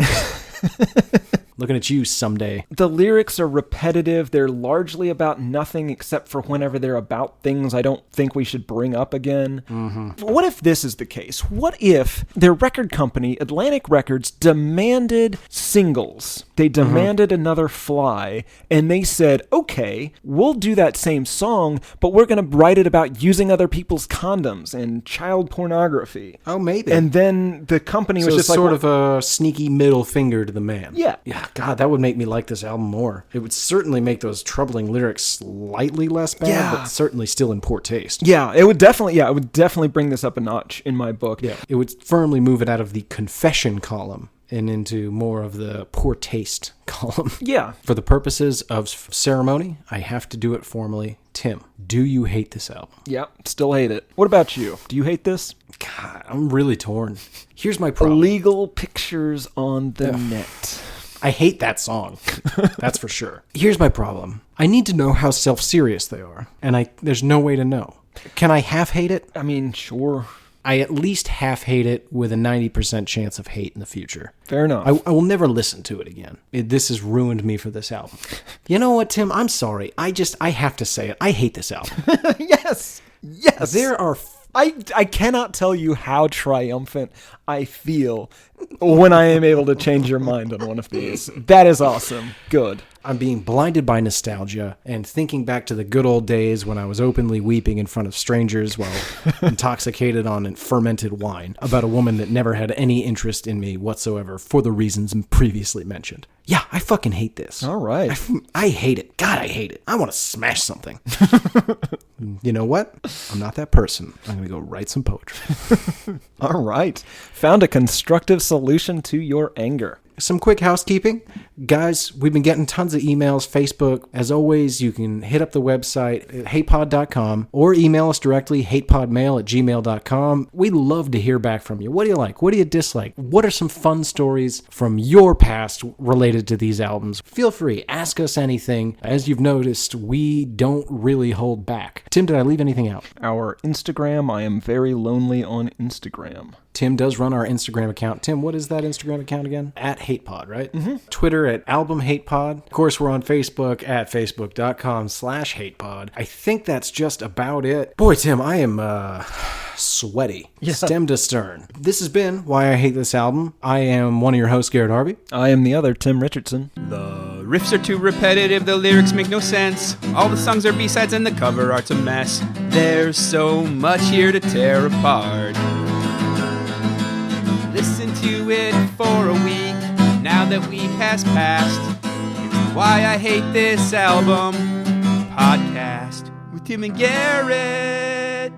Looking at you someday. The lyrics are repetitive. They're largely about nothing except for whenever they're about things I don't think we should bring up again. Mm-hmm. What if this is the case? What if their record company, Atlantic Records, demanded singles? They demanded another Fly, and they said, okay, we'll do that same song, but we're going to write it about using other people's condoms and child pornography. Oh, maybe. And then the company was just sort of a sneaky middle finger to the man. Yeah. Yeah. God, that would make me like this album more. It would certainly make those troubling lyrics slightly less bad, but certainly still in poor taste. Yeah, it would definitely bring this up a notch in my book. Yeah, it would firmly move it out of the confession column and into more of the poor taste column. Yeah. For the purposes of ceremony, I have to do it formally. Tim, do you hate this album? Yep, still hate it. What about you? Do you hate this? God, I'm really torn. Here's my problem. Illegal pictures on the net. I hate that song. That's for sure. Here's my problem. I need to know how self-serious they are, and there's no way to know. Can I half hate it? I mean, sure. I at least half hate it with a 90% chance of hate in the future. Fair enough. I will never listen to it again. This has ruined me for this album. You know what, Tim? I'm sorry. I have to say it. I hate this album. Yes. There are I cannot tell you how triumphant I feel when I am able to change your mind on one of these. That is awesome. Good. I'm being blinded by nostalgia and thinking back to the good old days when I was openly weeping in front of strangers while intoxicated on fermented wine about a woman that never had any interest in me whatsoever for the reasons previously mentioned. Yeah, I fucking hate this. All right. I hate it. God, I hate it. I want to smash something. You know what? I'm not that person. I'm going to go write some poetry. All right. Found a constructive solution to your anger. Some quick housekeeping. Guys, we've been getting tons of emails, Facebook. As always, you can hit up the website at hatepod.com or email us directly, hatepodmail@gmail.com. We love to hear back from you. What do you like? What do you dislike? What are some fun stories from your past related to these albums? Feel free. Ask us anything. As you've noticed, we don't really hold back. Tim, did I leave anything out? Our Instagram, I am very lonely on Instagram. Tim does run our Instagram account. Tim, what is that Instagram account again? At HatePod, right? Mm-hmm. Twitter at Album HatePod. Of course, we're on Facebook at facebook.com/HatePod. I think that's just about it. Boy, Tim, I am sweaty. Yeah. Stem to stern. This has been Why I Hate This Album. I am one of your hosts, Garrett Harvey. I am the other, Tim Richardson. The riffs are too repetitive, the lyrics make no sense. All the songs are B-sides and the cover art's a mess. There's so much here to tear apart. Listen to it for a week, now that week has passed. It's Why I Hate This Album podcast with Tim and Garrett.